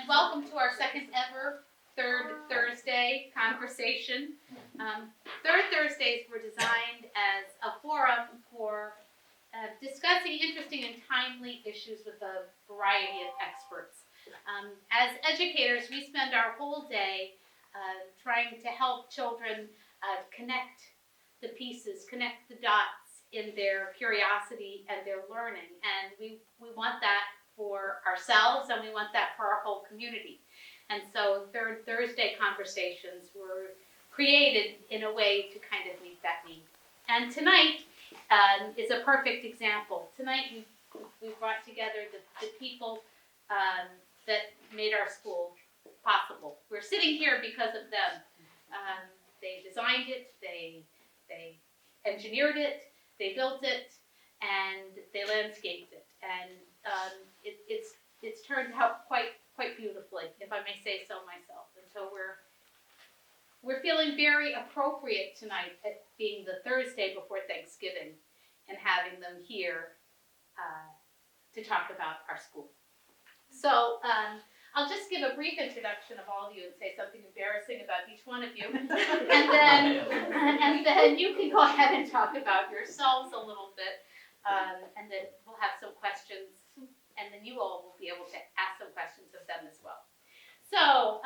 and welcome to our second ever Third Thursday conversation. Third Thursdays were designed as a forum for discussing interesting and timely issues with a variety of experts. As educators, we spend our whole day trying to help children connect the pieces, connect the dots in their curiosity and their learning. And we want that for ourselves, and we want that for our whole community. And so Third Thursday conversations were created in a way to kind of meet that need. And tonight is a perfect example. Tonight we brought together the people that made our school possible. We're sitting here because of them. They designed it, they engineered it, they built it, and they landscaped it. And it's turned out quite beautifully, if I may say so myself. And so we're feeling very appropriate tonight at being the Thursday before Thanksgiving and having them here to talk about our school. So I'll just give a brief introduction of all of you and say something embarrassing about each one of you, and then you can go ahead and talk about yourselves a little bit, and then we'll have some questions, and then you all will be able to ask some questions of them as well. So,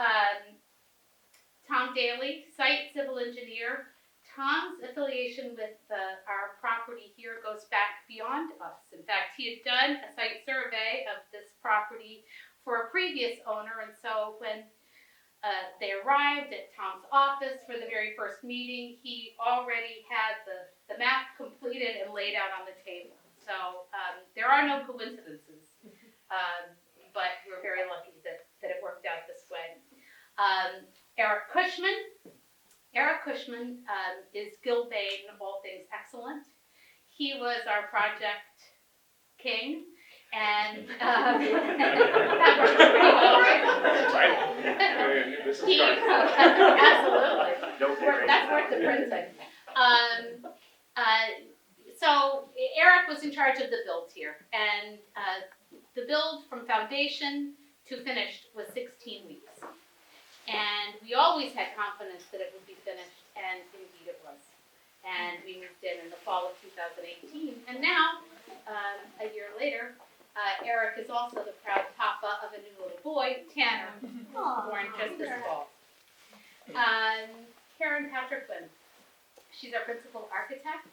Tom Daly, site civil engineer. Tom's affiliation with our property here goes back beyond us. In fact, he had done a site survey of this property for a previous owner, and so when they arrived at Tom's office for the very first meeting, he already had the map completed and laid out on the table. So there are no coincidences, but we're very lucky that it worked out this way. Eric Cushman is Gilbane, all things excellent. He was our project king, and that works pretty well, right? Absolutely. That's worth the printing. So Eric was in charge of the build here, and the build from foundation to finished was 16 weeks. And we always had confidence that it would be finished, and indeed it was. And we moved in the fall of 2018. And now, a year later, Eric is also the proud papa of a new little boy, Tanner, born just this fall. Karen Patrickman, she's our principal architect.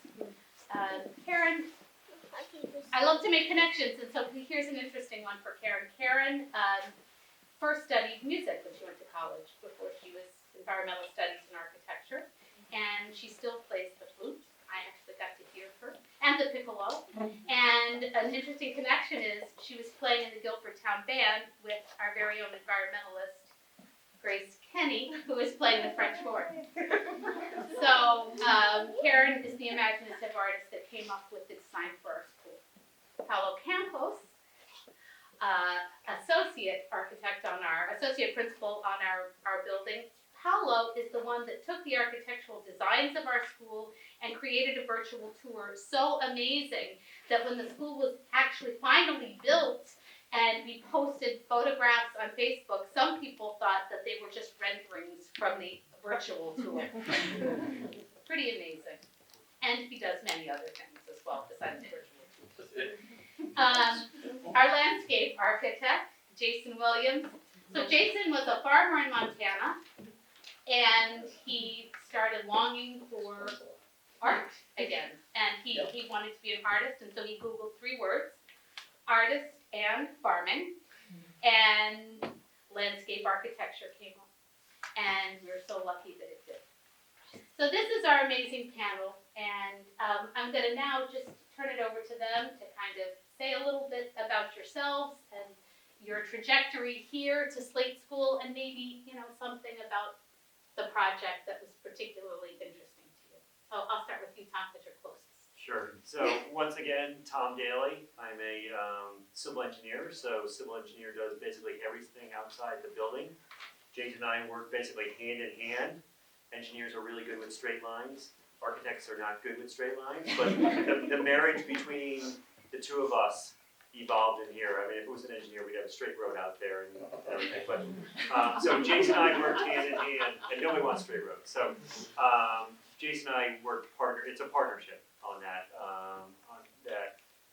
Karen, I love to make connections, and so here's an interesting one for Karen. Karen first studied music when she went to college before she was environmental studies and architecture, and she still plays the flute. I actually got to hear her, and the piccolo. And an interesting connection is she was playing in the Guilford Band with our very own environmentalist, Grace Kenny, who is playing the French horn. So Karen is the imaginative artist that came up with the design for our school. Paulo Campos, associate principal on our building. Paulo is the one that took the architectural designs of our school and created a virtual tour so amazing that when the school was actually finally built and we posted photographs on Facebook, some people thought that they were just renderings from the virtual tour. Pretty amazing. And he does many other things as well besides virtual tours. Our landscape architect, Jason Williams. So Jason was a farmer in Montana, and he started longing for art again. And he wanted to be an artist, and so he Googled 3 words, artist and farming, and landscape architecture came up. And we were so lucky that it did. So this is our amazing panel, and I'm going to now just turn it over to them to kind of say a little bit about yourselves and your trajectory here to Slate School, and maybe, something about the project that was particularly interesting to you. So I'll start with you, Tom, because you're closest. Sure. So once again, Tom Daly. I'm a civil engineer. So civil engineer does basically everything outside the building. Jason and I work basically hand in hand. Engineers are really good with straight lines. Architects are not good with straight lines, but the marriage between the two of us evolved in here. I mean, if it was an engineer, we'd have a straight road out there and everything. But so Jason and I worked hand in hand, and nobody wants straight roads. So Jason and I worked it's a partnership on that.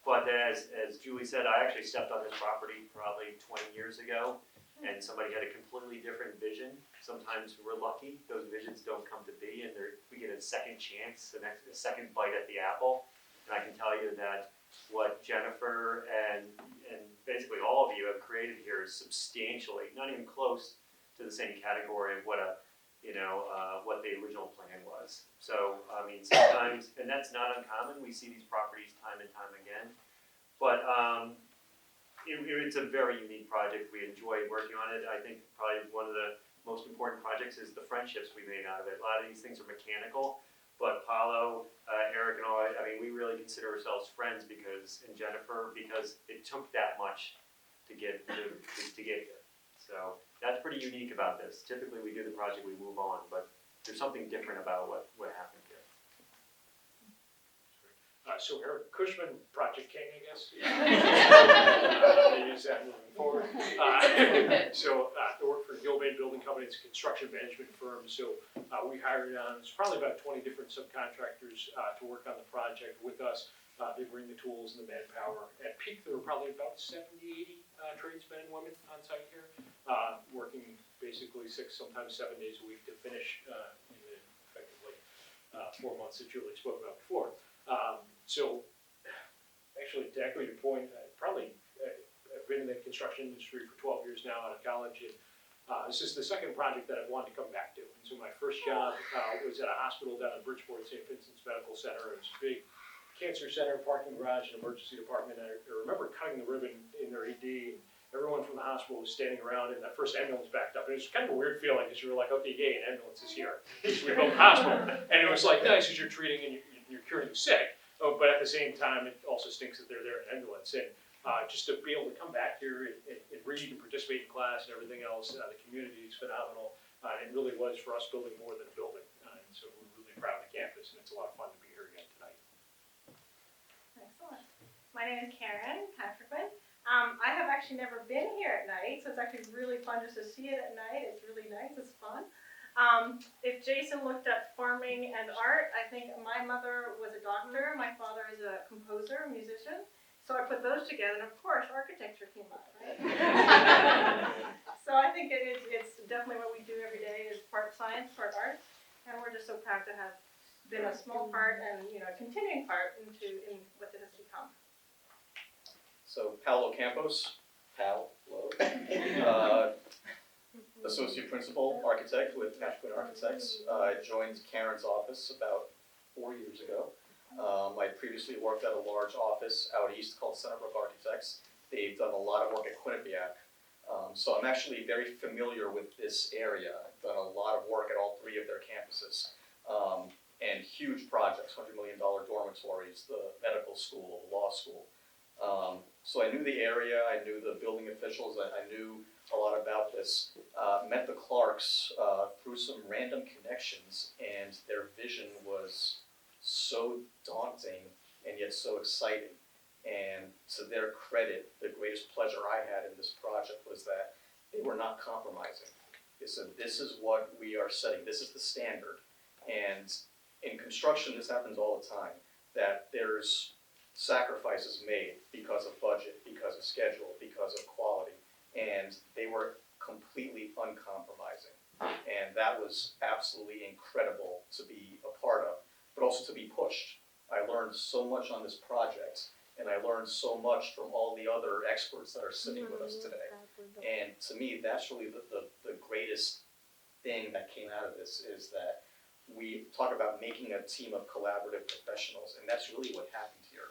But as Julie said, I actually stepped on this property probably 20 years ago, and somebody had a completely different vision. Sometimes we're lucky; those visions don't come to be, and we get a second chance, a second bite at the apple. And I can tell you that what Jennifer and basically all of you have created here is substantially, not even close to the same category of what the original plan was. So I mean, sometimes, and that's not uncommon. We see these properties time and time again, but it's a very unique project. We enjoy working on it. I think probably one of the most important projects is the friendships we made out of it. A lot of these things are mechanical, but Paulo, Eric, and I mean, we really consider ourselves friends and Jennifer, because it took that much to get here. So that's pretty unique about this. Typically, we do the project, we move on, but there's something different about what happened here. So Eric Cushman, Project King, I guess. Use that moving forward. So I work for Green Building Company. It's a construction management firm. So we hired on, it's probably about 20 different subcontractors to work on the project with us. They bring the tools and the manpower. At peak, there were probably about 70, 80 tradesmen and women on site here, working basically 6, sometimes 7 days a week to finish in the effectively 4 months that Julie spoke about before. So actually, to echo your point, I've been in the construction industry for 12 years now out of college, and this is the second project that I've wanted to come back to. And so my first job was at a hospital down in Bridgeport, St. Vincent's Medical Center. It was a big cancer center, parking garage, and emergency department. And I remember cutting the ribbon in their ED, and everyone from the hospital was standing around, and that first ambulance backed up. And it was kind of a weird feeling, because you were like, okay, yay, an ambulance is here. We built the hospital. And it was like, nice, because you're treating and you're curing the sick. Oh, but at the same time, it also stinks that they're there in an ambulance. And just to be able to come back here and read and participate in class and everything else, the community is phenomenal. It really was for us building more than a building. And so we're really proud of the campus, and it's a lot of fun to be here again tonight. Excellent. My name is Karen Patrickman. I have actually never been here at night, so it's actually really fun just to see it at night. It's really nice. It's fun. If Jason looked at farming and art, I think my mother was a doctor, my father is a composer, a musician, so I put those together, and of course, architecture came up, right? So I think it's definitely what we do every day is part science, part art, and we're just so proud to have been a small part and, a continuing part in what this has become. So Paolo Campos, Associate Principal Architect with Ashburn Architects. I joined Karen's office about 4 years ago. I previously worked at a large office out east called Centerbrook Architects. They've done a lot of work at Quinnipiac. So I'm actually very familiar with this area. I've done a lot of work at all 3 of their campuses. And huge projects, $100 million dormitories, the medical school, the law school. So I knew the area, I knew the building officials, I knew a lot about this. Met the Clarks through some random connections, and their vision was so daunting and yet so exciting. And to their credit, the greatest pleasure I had in this project was that they were not compromising. They said, this is what we are setting, this is the standard. And in construction, this happens all the time, that there's sacrifices made because of budget, because of schedule, because of quality, and they were completely uncompromising. And that was absolutely incredible to be a part of, but also to be pushed. I learned so much on this project, and I learned so much from all the other experts that are sitting with us today. And to me, that's really the greatest thing that came out of this, is that we talk about making a team of collaborative professionals, and that's really what happened here.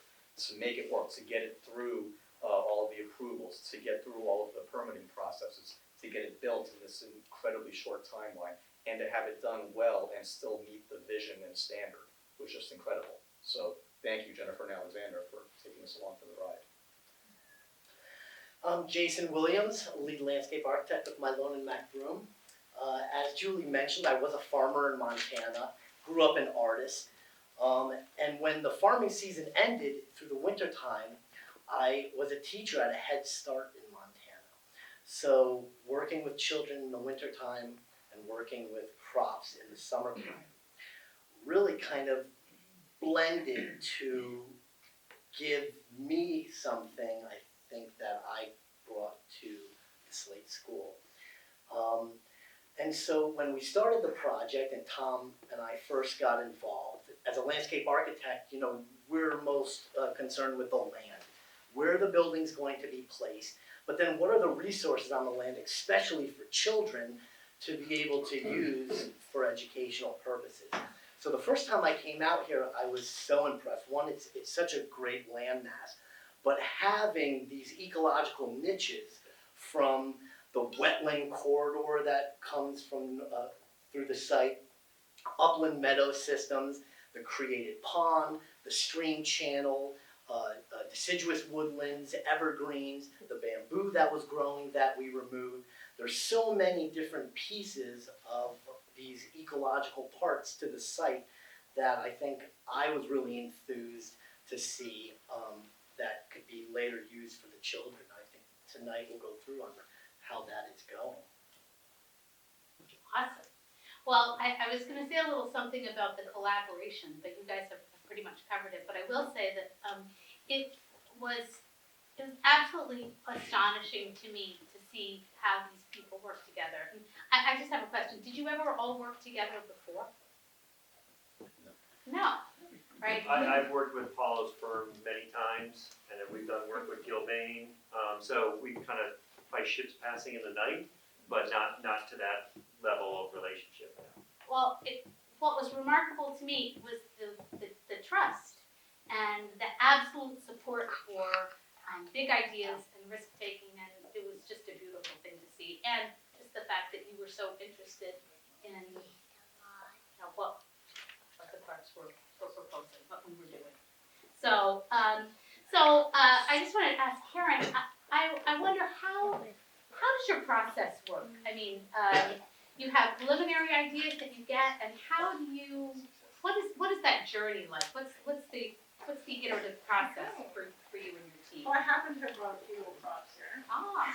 To make it work, to get it through all of the approvals, to get through all of the permitting processes, to get it built in this incredibly short timeline, and to have it done well and still meet the vision and standard was just incredible. So thank you, Jennifer and Alexander, for taking us along for the ride. I'm Jason Williams, lead landscape architect with My Loan and Mac Broom. As Julie mentioned, I was a farmer in Montana, grew up an artist. And when the farming season ended through the winter time, I was a teacher at a Head Start in Montana. So working with children in the wintertime and working with crops in the summertime really kind of blended to give me something I think that I brought to the Slate School. And so when we started the project and Tom and I first got involved, as a landscape architect, we're most concerned with the land. Where are the buildings going to be placed? But then what are the resources on the land, especially for children, to be able to use for educational purposes? So the first time I came out here, I was so impressed. One, it's such a great landmass, but having these ecological niches from the wetland corridor that comes from through the site, upland meadow systems, the created pond, the stream channel, deciduous woodlands, evergreens, the bamboo that was growing that we removed. There's so many different pieces of these ecological parts to the site that I think I was really enthused to see that could be later used for the children. I think tonight we'll go through on how that is going. Awesome. Well, I was going to say a little something about the collaboration, but you guys have pretty much covered it. But I will say that it was absolutely astonishing to me to see how these people work together. And I just have a question. Did you ever all work together before? No. Right? I've worked with Paulo's firm many times, and then we've done work with Gilbane. So we kind of by ships passing in the night, but not to that level of relationship. Well, what was remarkable to me was the trust and the absolute support for big ideas and risk-taking, and it was just a beautiful thing to see. And just the fact that you were so interested in what the parks were proposing, what we were doing. So I just wanted to ask Karen, I wonder how does your process work? I mean, you have preliminary ideas that you get, and how do you? What is that journey like? What's the iterative process for you and your team? Well, I happen to have brought a few little props here. Ah,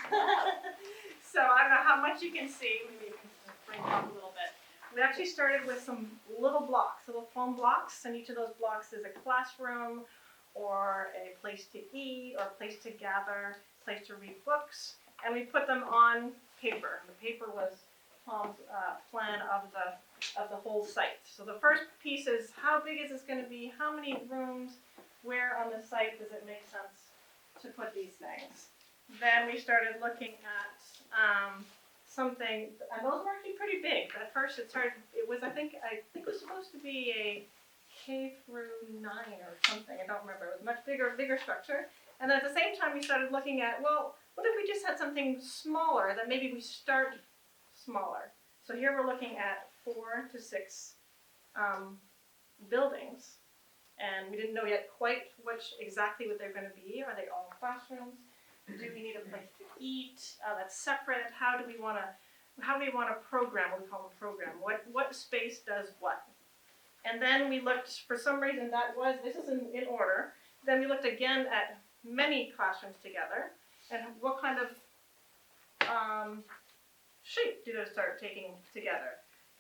So I don't know how much you can see. Maybe you can just bring it up a little bit. We actually started with some little blocks, little foam blocks, and each of those blocks is a classroom, or a place to eat, or a place to gather, a place to read books, and we put them on paper. The paper was Tom's plan of the whole site. So the first piece is, how big is this going to be? How many rooms? Where on the site does it make sense to put these things? Then we started looking at something, and those were actually pretty big. At first it was I think it was supposed to be a K through 9 or something. I don't remember. It was a much bigger structure. And then at the same time we started looking at, well, what if we just had something smaller, that maybe we start smaller. So here we're looking at 4 to 6 buildings, and we didn't know yet quite exactly what they're going to be. Are they all classrooms? Do we need a place to eat? That's separate. How do we want to program? What we call a program. What space does what? And then we looked, for some reason this is in order. Then we looked again at many classrooms together, and what kind of shape do those start taking together?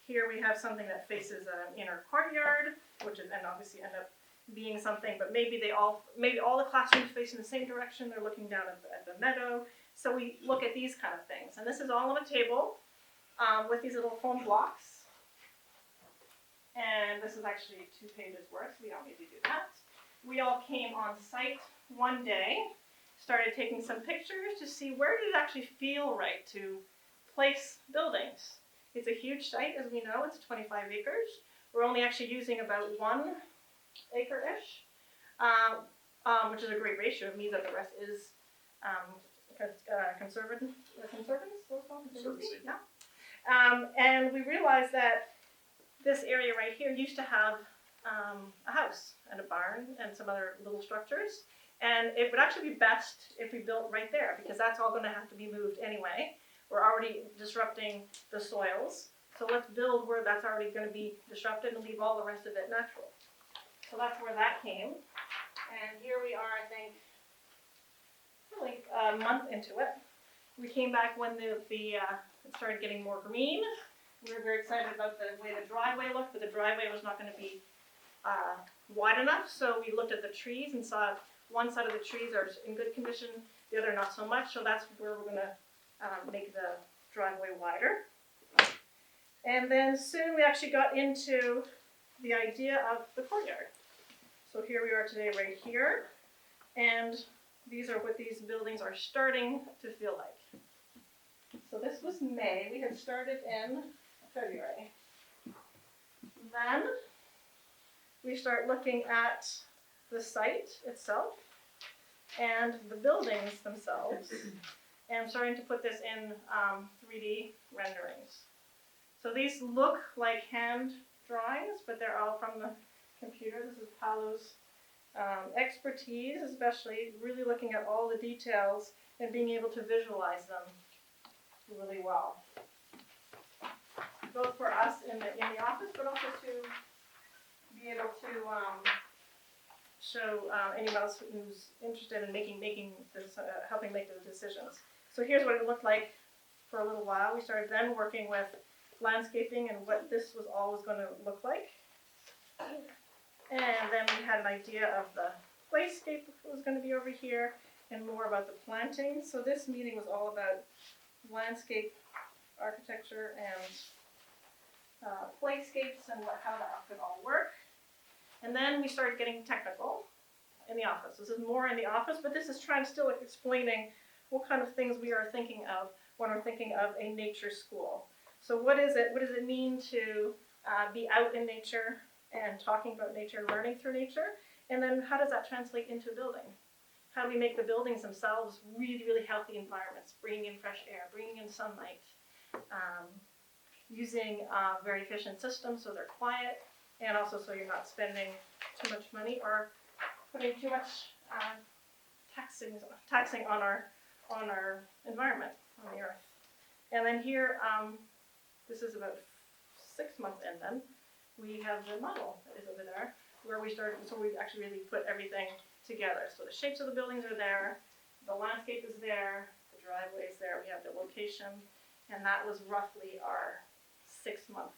Here we have something that faces an inner courtyard, and obviously end up being something, but maybe all the classrooms face in the same direction. They're looking down at the meadow. So we look at these kind of things, and this is all on a table with these little foam blocks. And this is actually 2 pages worth. We don't need to do that. We all came on site one day, started taking some pictures to see where did it actually feel right to place buildings. It's a huge site, as we know. It's 25 acres. We're only actually using about 1 acre-ish, which is a great ratio. It means that the rest is conservancy. Yeah. And we realized that this area right here used to have a house and a barn and some other little structures. And it would actually be best if we built right there, because that's all going to have to be moved anyway. We're already disrupting the soils. So let's build where that's already going to be disrupted and leave all the rest of it natural. So that's where that came. And here we are, I think, really a month into it. We came back when it started getting more green. We were very excited about the way the driveway looked, but the driveway was not going to be wide enough. So we looked at the trees and saw one side of the trees are in good condition, the other not so much. So that's where we're going to make the driveway wider. And then soon we actually got into the idea of the courtyard. So here we are today, right here, and these are what these buildings are starting to feel like. So this was May. We had started in February. Then we start looking at the site itself and the buildings themselves, and starting to put this in 3D renderings. So these look like hand drawings, but they're all from the computer. This is Paolo's expertise, especially really looking at all the details and being able to visualize them really well. Both for us in the office, but also to be able to show anyone else who's interested in making this, helping make the decisions. So here's what it looked like for a little while. We started then working with landscaping and what this was always going to look like. And then we had an idea of the playscape was going to be over here and more about the planting. So this meeting was all about landscape architecture and playscapes and how that could all work. And then we started getting technical in the office. This is more in the office, but this is trying to still explaining what kind of things we are thinking of when we're thinking of a nature school. So what is it? What does it mean to be out in nature and talking about nature, learning through nature? And then how does that translate into a building? How do we make the buildings themselves really, really healthy environments, bringing in fresh air, bringing in sunlight, using very efficient systems so they're quiet, and also so you're not spending too much money or putting too much taxing on our environment, on the earth. And then here, this is about 6 months in then, we have the model that is over there, where we started, so we actually really put everything together. So the shapes of the buildings are there, the landscape is there, the driveway is there, we have the location, and that was roughly our 6-month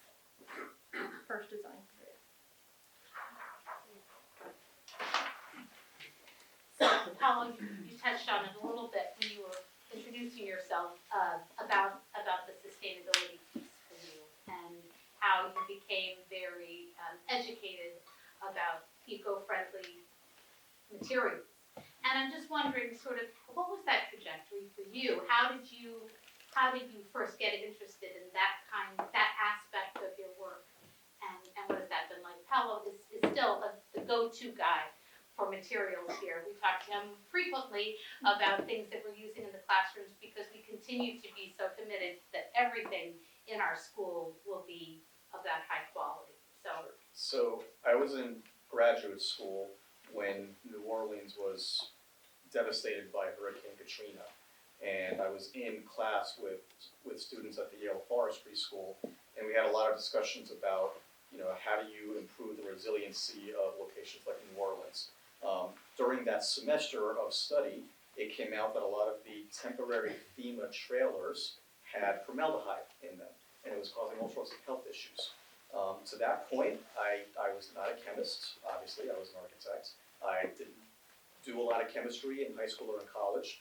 first design period. So, Paolo, you touched on it a little bit when you were introducing yourself about the sustainability piece for you and how you became very educated about eco-friendly materials. And I'm just wondering, sort of, what was that trajectory for you? How did you first get interested in that aspect of your work? And what has that been like? Paolo is still the go-to guy for materials here. We talk to him frequently about things that we're using in the classrooms because we continue to be so committed that everything in our school will be of that high quality. So I was in graduate school when New Orleans was devastated by Hurricane Katrina. And I was in class with students at the Yale Forestry School, and we had a lot of discussions about, how do you improve the resiliency of locations like New Orleans. During that semester of study, it came out that a lot of the temporary FEMA trailers had formaldehyde in them, and it was causing all sorts of health issues. To that point, I was not a chemist, obviously, I was an architect. I didn't do a lot of chemistry in high school or in college,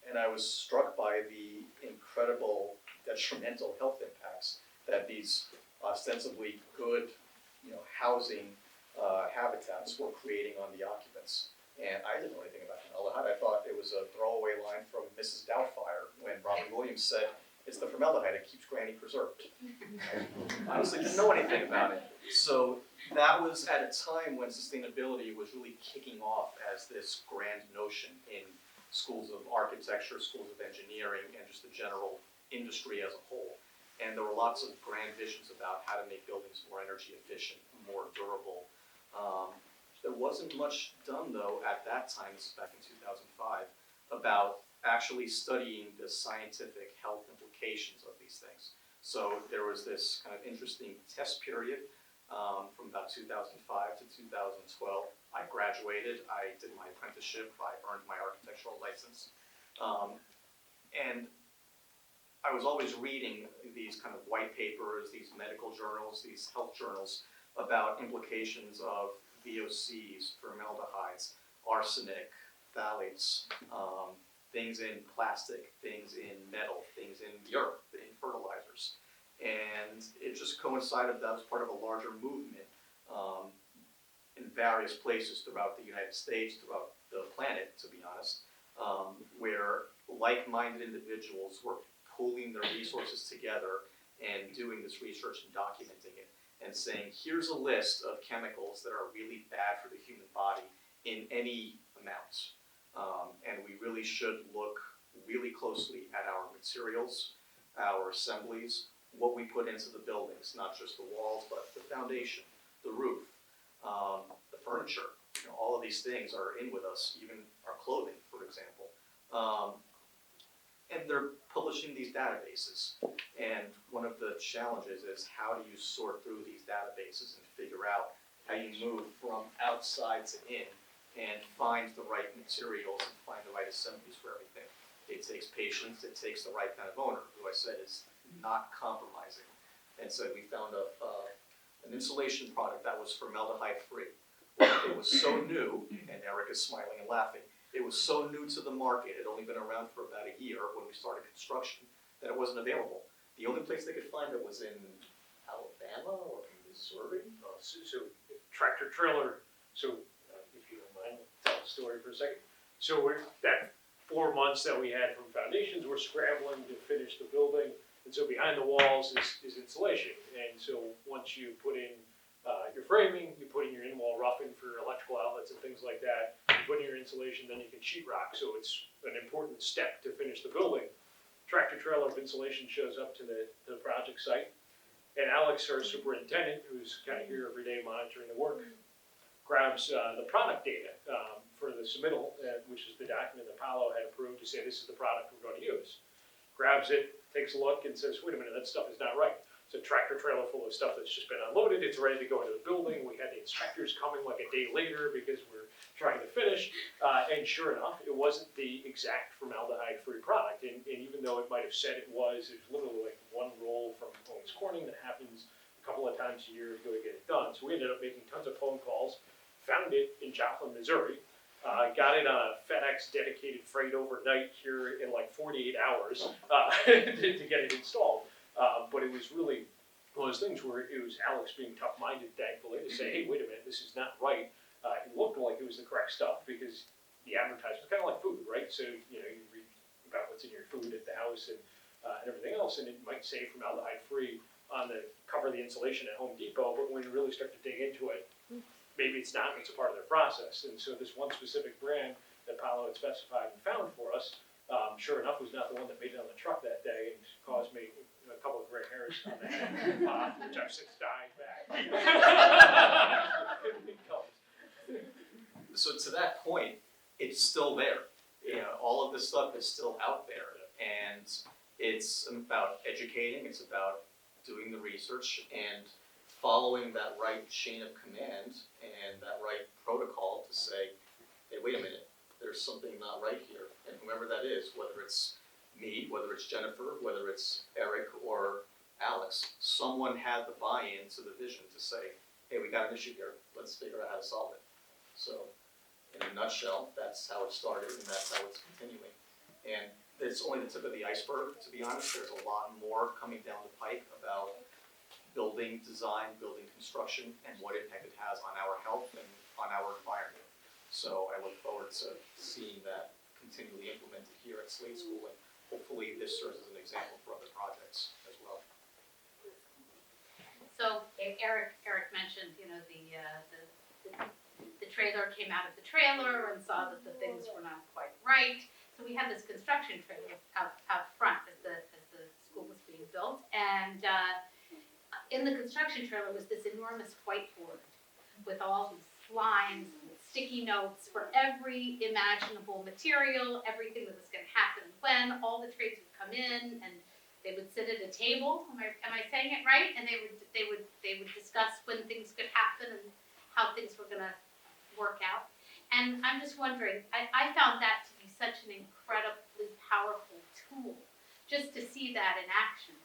and I was struck by the incredible detrimental health impacts that these ostensibly good, housing habitats were creating on the occupants. And I didn't know anything about formaldehyde. I thought it was a throwaway line from Mrs. Doubtfire when Robin Williams said, "It's the formaldehyde that keeps Granny preserved." I honestly didn't know anything about it. So that was at a time when sustainability was really kicking off as this grand notion in schools of architecture, schools of engineering, and just the general industry as a whole. And there were lots of grand visions about how to make buildings more energy efficient, more durable. There wasn't much done, though, at that time, this is back in 2005, about actually studying the scientific health implications of these things. So there was this kind of interesting test period from about 2005 to 2012. I graduated, I did my apprenticeship, I earned my architectural license. And I was always reading these kind of white papers, these medical journals, these health journals about implications of VOCs, formaldehydes, arsenic, phthalates, things in plastic, things in metal, things in the earth, in fertilizers. And it just coincided that was part of a larger movement in various places throughout the United States, throughout the planet, to be honest, where like-minded individuals were pooling their resources together and doing this research and documenting it and saying, here's a list of chemicals that are really bad for the human body in any amounts. And we really should look really closely at our materials, our assemblies, what we put into the buildings, not just the walls, but the foundation, the roof, the furniture. You know, all of these things are in with us, even our clothing, for example. And they're publishing these databases. And one of the challenges is how do you sort through these databases and figure out how you move from outside to in and find the right materials and find the right assemblies for everything. It takes patience, it takes the right kind of owner, who I said is not compromising. And so we found an insulation product that was formaldehyde free. It was so new, and Eric is smiling and laughing, it was so new to the market, it had only been around for about a year when we started construction, that it wasn't available. The only place they could find it was in Alabama or Missouri. So tractor trailer, so if you don't mind, I'll tell the story for a second. So that 4 months that we had from foundations, we're scrambling to finish the building. And so behind the walls is insulation. And so once you put in your framing, you put in your in-wall roughing for electrical outlets and things like that, you put in your insulation, then you can sheetrock. So it's an important step to finish the building. Tractor trailer of insulation shows up to the project site. And Alex, our superintendent, who's kind of here every day monitoring the work, grabs the product data for the submittal, which is the document that Paolo had approved to say this is the product we're going to use. Grabs it, takes a look, and says, wait a minute, that stuff is not right. It's a tractor trailer full of stuff that's just been unloaded. It's ready to go into the building. We had the inspectors coming like a day later because we're trying to finish. And sure enough, it wasn't the exact formaldehyde-free product. And even though it might have said it was, there's literally like one roll from Owens Corning that happens a couple of times a year to go get it done. So we ended up making tons of phone calls, found it in Joplin, Missouri, got it on a FedEx dedicated freight overnight here in like 48 hours to get it installed. But it was really one of those things where it was Alex being tough-minded, thankfully, to say, hey, wait a minute, this is not right. It looked like it was the correct stuff because the advertisement is kind of like food, right? So, you know, you read about what's in your food at the house and everything else, and it might say formaldehyde-free on the cover of the insulation at Home Depot, but when you really start to dig into it, maybe it's not, it's a part of their process. And so this one specific brand that Paolo had specified and found for us, sure enough, was not the one that made it on the truck that day and caused me a couple of gray hairs on the head, which I've since dyed back. So to that point, it's still there. You know, all of this stuff is still out there, and it's about educating, it's about doing the research and following that right chain of command and that right protocol to say, hey, wait a minute, there's something not right here. And whoever that is, whether it's me, whether it's Jennifer, whether it's Eric or Alex, someone had the buy-in to the vision to say, hey, we got an issue here, let's figure out how to solve it. So, in a nutshell, that's how it started and that's how it's continuing. And it's only the tip of the iceberg, to be honest. There's a lot more coming down the pike about building design, building construction, and what impact it has on our health and on our environment. So I look forward to seeing that continually implemented here at Slate School, and hopefully this serves as an example for other projects as well. So Eric mentioned, you know, the trailer came out of the trailer and saw that the things were not quite right. So we had this construction trailer out front as the school was being built, and in the construction trailer was this enormous whiteboard with all these lines and sticky notes for every imaginable material, everything that was going to happen when. All the trades would come in and they would sit at a table. Am I saying it right? And they would discuss when things could happen and how things were going to work out. And I'm just wondering, I found that to be such an incredibly powerful tool, just to see that in action.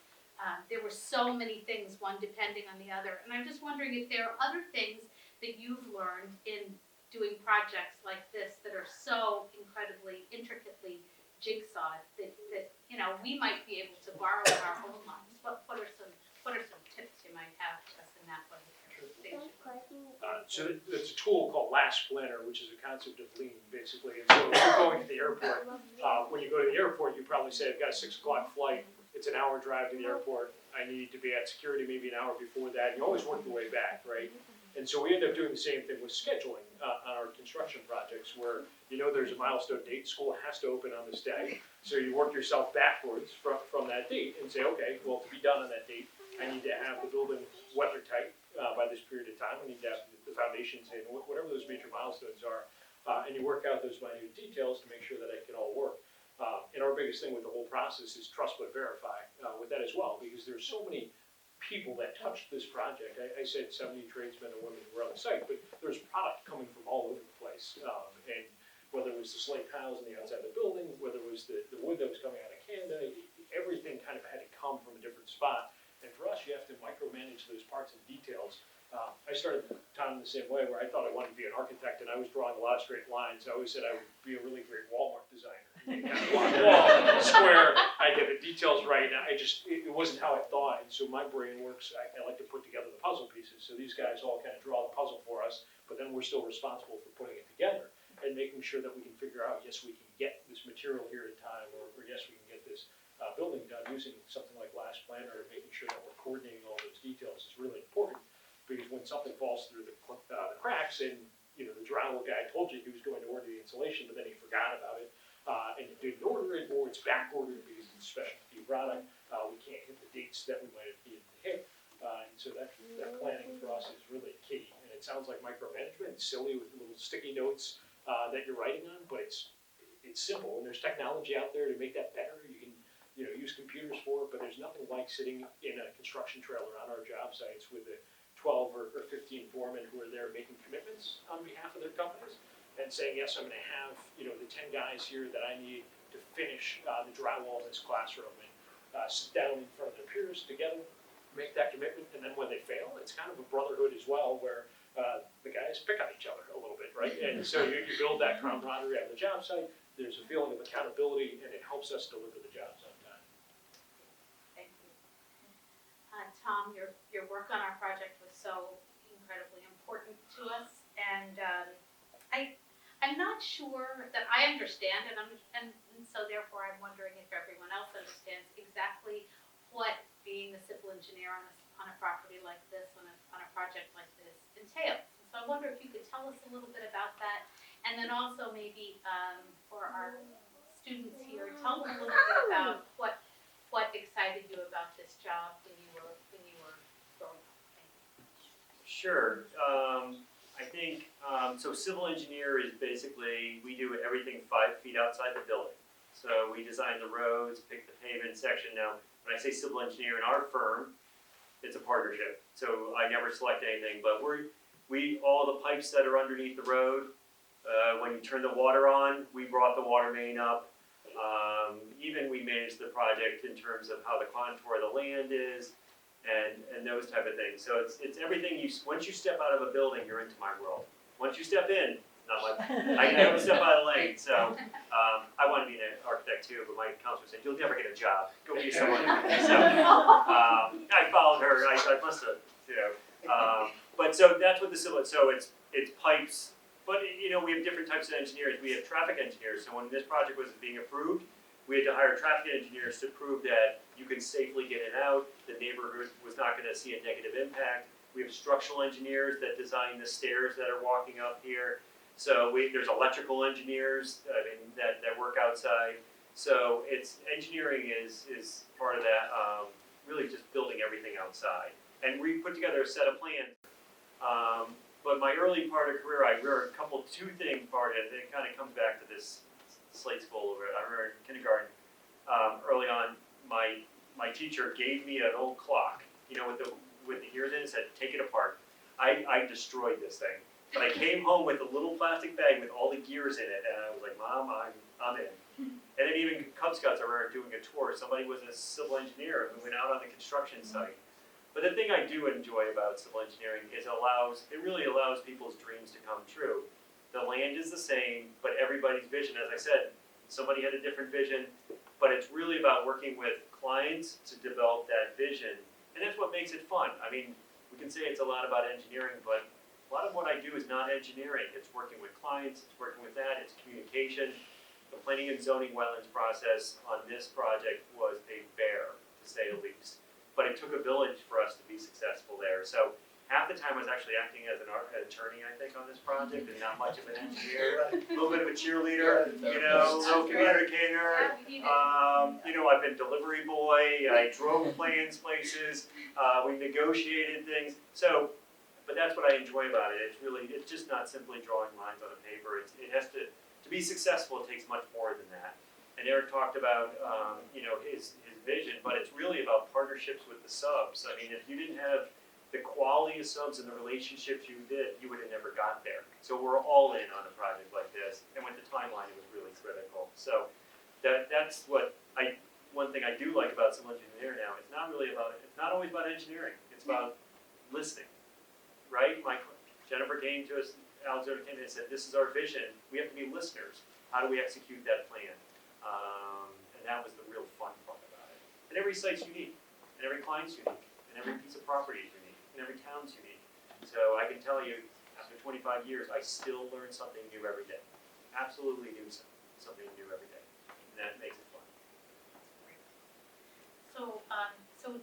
There were so many things, one depending on the other, and I'm just wondering if there are other things that you've learned in doing projects like this that are so incredibly intricately jigsawed that we might be able to borrow in our own lives. What are some tips you might have for us in that way? So it's a tool called Last Planner, which is a concept of lean, basically. And so if you're going to the airport, when you go to the airport, you probably say, I've got a 6 o'clock flight. It's an hour drive to the airport. I need to be at security maybe an hour before that. You always work your way back, right? And so we end up doing the same thing with scheduling on our construction projects, where there's a milestone date. School has to open on this day. So you work yourself backwards from that date and say, okay, well, to be done on that date, I need to have the building weathertight by this period of time. I need to have the foundations in, whatever those major milestones are. And you work out those minute details to make sure that it can all work. And our biggest thing with the whole process is trust but verify with that as well, because there's so many people that touched this project. I said 70 tradesmen and women who were on the site, but there's product coming from all over the place. And whether it was the slate tiles on the outside of the building, whether it was the wood that was coming out of Canada, everything kind of had to come from a different spot. And for us, you have to micromanage those parts and details. I started Tom the same way, where I thought I wanted to be an architect, and I was drawing a lot of straight lines. I always said I would be a really great Walmart designer. Wall, square, I get the details right, and it wasn't how I thought. And so my brain works, I like to put together the puzzle pieces. So these guys all kind of draw the puzzle for us, but then we're still responsible for putting it together and making sure that we can figure out, yes, we can get this material here in time, or yes, we can get this building done using something like Last Planner, and making sure that we're coordinating all those details is really important, because when something falls through the cracks, and the drywall guy told you he was going to order the insulation, but then he forgot about it, and you didn't order it, or it's back ordered because it's a specialty product, we can't hit the dates that we might have needed to hit, and so that planning for us is really key. And it sounds like micromanagement, it's silly with little sticky notes that you're writing on, but it's simple, and there's technology out there to make that better. You can use computers for it, but there's nothing like sitting in a construction trailer on our job sites with the 12 or 15 foremen who are there making commitments on behalf of their companies and saying, yes, I'm going to have the 10 guys here that I need to finish the drywall in this classroom, and sit down in front of their peers together, make that commitment, and then when they fail, it's kind of a brotherhood as well, where the guys pick on each other a little bit, right? And so you build that camaraderie on the job site. There's a feeling of accountability, and it helps us deliver the jobs on time. Thank you. Tom, your work on our project was so incredibly important to us, and I'm not sure that I understand, and so therefore I'm wondering if everyone else understands exactly what being a civil engineer on a property like this, on a project like this, entails. And so I wonder if you could tell us a little bit about that, and then also maybe for our students here, tell them a little bit about what excited you about this job when you were growing up. Sure. I think, so civil engineer is basically, we do everything 5 feet outside the building. So we design the roads, pick the pavement section. Now, when I say civil engineer in our firm, it's a partnership. So I never select anything, but all the pipes that are underneath the road, when you turn the water on, we brought the water main up. Even we managed the project in terms of how the contour of the land is, and those type of things. So it's everything once you step out of a building, you're into my world. Once you step in, not my, I don't step out of the lane. So I want to be an architect too, but my counselor said, you'll never get a job. Go be someone. So I followed her. I must have, but so that's what the civil, so it's pipes. But we have different types of engineers. We have traffic engineers. So when this project was being approved, we had to hire traffic engineers to prove that you can safely get in and out. The neighborhood was not going to see a negative impact. We have structural engineers that design the stairs that are walking up here. So there's electrical engineers that work outside. So engineering is part of that. Really just building everything outside. And we put together a set of plans. But my early part of career, I remember two things part of it. It kind of comes back to this Slate School over it. I remember in kindergarten, early on, my teacher gave me an old clock, with the gears in it, said, take it apart. I destroyed this thing. But I came home with a little plastic bag with all the gears in it, and I was like, Mom, I'm in. And then even Cub Scouts are doing a tour. Somebody was a civil engineer who went out on the construction site. But the thing I do enjoy about civil engineering is it really allows people's dreams to come true. The land is the same, but everybody's vision, as I said, somebody had a different vision, but it's really about working with clients to develop that vision. And that's what makes it fun. I mean, we can say it's a lot about engineering, but a lot of what I do is not engineering. It's working with clients, it's working with that, it's communication. The planning and zoning wetlands process on this project was a bear, to say the least. But it took a village for us to be successful there. So half the time I was actually acting as an attorney, I think, on this project, and not much of an engineer. A little bit of a cheerleader, little communicator. Yeah, we need it. I've been delivery boy, I drove plans places, we negotiated things. So, but that's what I enjoy about it. It's just not simply drawing lines on a paper. It has to be successful, it takes much more than that. And Eric talked about, his vision, but it's really about partnerships with the subs. I mean, if you didn't have the quality of subs and the relationships you would have never got there. So we're all in on a project like this, and with the timeline, it was really critical. So that's one thing I do like about civil engineering now. It's not always about engineering. It's about listening, right? Jennifer came to us, Alexander came in and said, this is our vision. We have to be listeners. How do we execute that plan? And that was the real fun part about it. And every site's unique, and every client's unique, and every piece of property is unique, and every town's unique. So I can tell you, after 25 years, I still learn something new every day. Absolutely do something new every day, and that makes it fun. So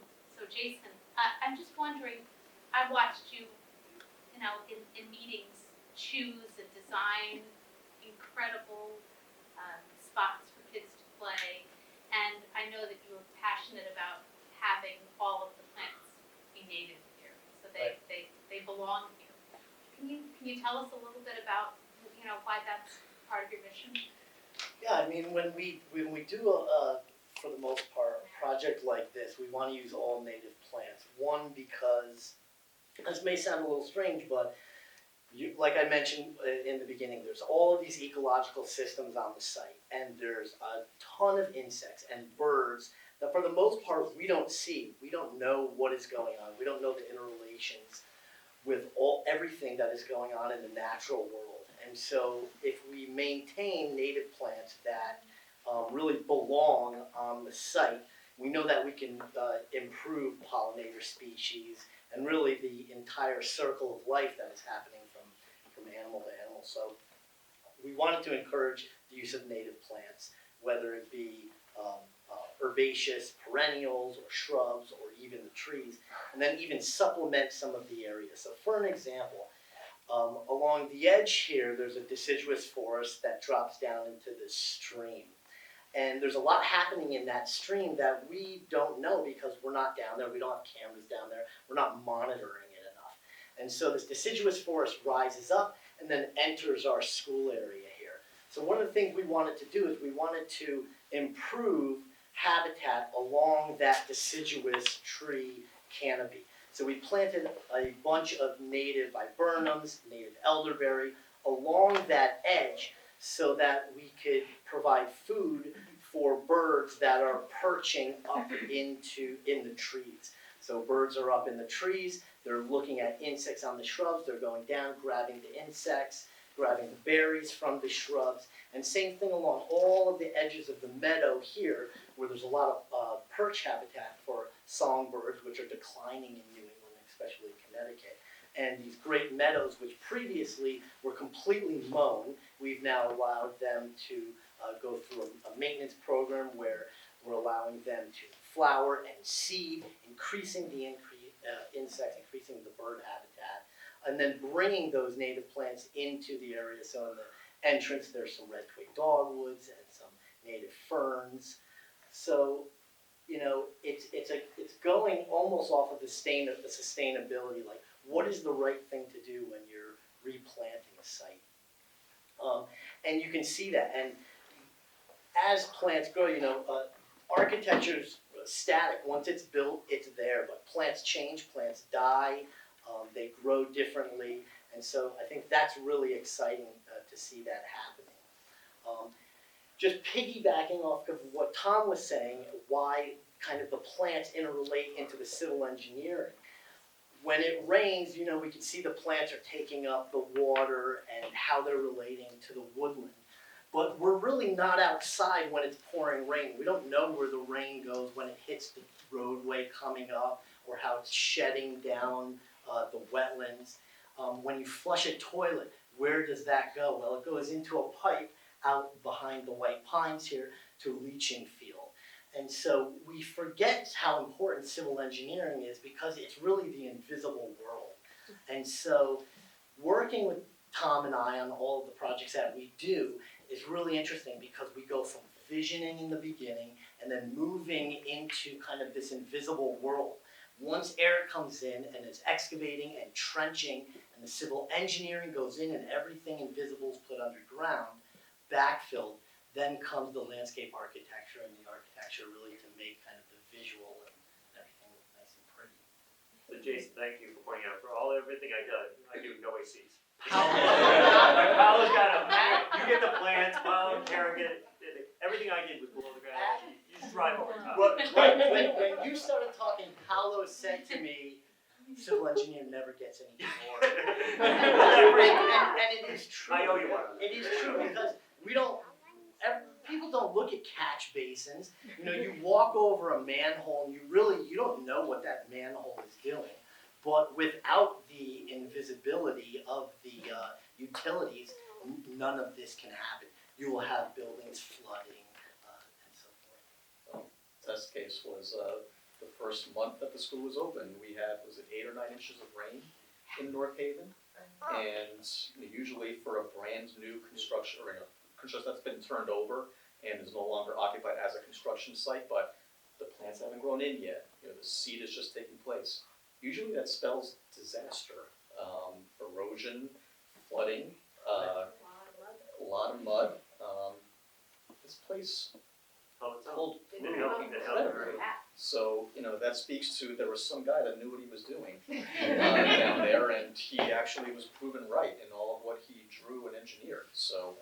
Jason, I'm just wondering, I watched you, in meetings, choose and design incredible spots for kids to play, and I know that you are passionate about having all of the plants be native here, so they belong here. Can you tell us a little bit about, why that's part of your mission? Yeah, I mean, when we do for the most part, a project like this, we want to use all native plants. One, because this may sound a little strange, but like I mentioned in the beginning, there's all of these ecological systems on the site, and there's a ton of insects and birds that for the most part we don't see. We don't know what is going on. We don't know the interrelations with everything that is going on in the natural world. And so if we maintain native plants that really belong on the site, we know that we can improve pollinator species and really the entire circle of life that is happening from animal to animal. So we wanted to encourage the use of native plants, whether it be herbaceous perennials or shrubs or even the trees, and then even supplement some of the areas. So for an example, along the edge here, there's a deciduous forest that drops down into this stream. And there's a lot happening in that stream that we don't know because we're not down there, we don't have cameras down there, we're not monitoring it enough. And so this deciduous forest rises up and then enters our school area here. So one of the things we wanted to do is we wanted to improve habitat along that deciduous tree canopy. So we planted a bunch of native viburnums, native elderberry along that edge so that we could provide food for birds that are perching up in the trees. So birds are up in the trees, they're looking at insects on the shrubs, they're going down, grabbing the insects, grabbing the berries from the shrubs, and same thing along all of the edges of the meadow here, where there's a lot of perch habitat for songbirds, which are declining in New England, especially Connecticut. And these great meadows, which previously were completely mown, we've now allowed them to go through a maintenance program where we're allowing them to flower and seed, increasing the insects, increasing the bird habitat, and then bringing those native plants into the area. So in the entrance, there's some red twig dogwoods and some native ferns. So, it's going almost off of the sustainability, like what is the right thing to do when you're replanting a site? And you can see that. And as plants grow, architecture's static. Once it's built, it's there. But plants change, plants die, they grow differently. And so I think that's really exciting to see that happening. Just piggybacking off of what Tom was saying, why kind of the plants interrelate into the civil engineering. When it rains, you know, we can see the plants are taking up the water and how they're relating to the woodland. But we're really not outside when it's pouring rain. We don't know where the rain goes when it hits the roadway coming up or how it's shedding down the wetlands. When you flush a toilet, where does that go? Well, it goes into a pipe out behind the white pines here to a leaching field. And so we forget how important civil engineering is because it's really the invisible world. And so working with Tom and I on all of the projects that we do is really interesting because we go from visioning in the beginning and then moving into kind of this invisible world. Once Eric comes in and is excavating and trenching and the civil engineering goes in and everything invisible is put underground, backfilled, then comes the landscape architecture and the architecture really to make kind of the visual and everything look nice and pretty. So Jason, thank you for pointing out, for everything I do no ACs. Like, Paolo's got a, you get the plans, Paolo and Karen get it. Everything I did was below the ground, you just drive over top. When you started talking, Paolo said to me, civil engineer never gets any more. and it is true. I owe you one. It is true because people don't look at catch basins. You know, you walk over a manhole and you don't know what that manhole is doing. But without the invisibility of the utilities, none of this can happen. You will have buildings flooding and so forth. Test case was the first month that the school was open. We had, was it 8 or 9 inches of rain in North Haven? And usually for a brand new construction, or construction that's been turned over and is no longer occupied as a construction site, but the plants haven't grown in yet. You know, the seed is just taking place. Usually that spells disaster, erosion, flooding, a lot of mud. This place hold So, you know, that speaks to, there was some guy that knew what he was doing down there, and he actually was proven right in all of what he drew and engineered, so.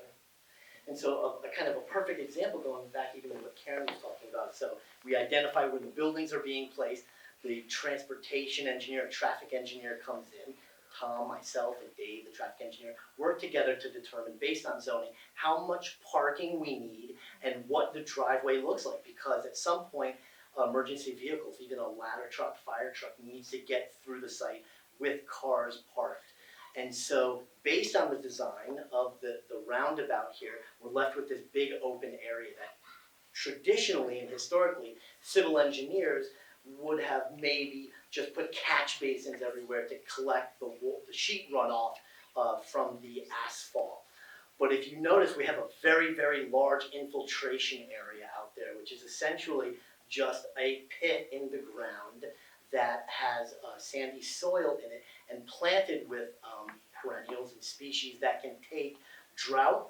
And so a kind of a perfect example going back even to what Karen was talking about. So we identify where the buildings are being placed. The transportation engineer, traffic engineer comes in. Tom, myself, and Dave, the traffic engineer, work together to determine, based on zoning, how much parking we need and what the driveway looks like. Because at some point, emergency vehicles, even a ladder truck, fire truck, needs to get through the site with cars parked. And so, based on the design of the roundabout here, we're left with this big open area that traditionally and historically, civil engineers would have maybe just put catch basins everywhere to collect the sheet runoff from the asphalt. But if you notice, we have a very, very large infiltration area out there, which is essentially just a pit in the ground that has sandy soil in it and planted with perennials and species that can take drought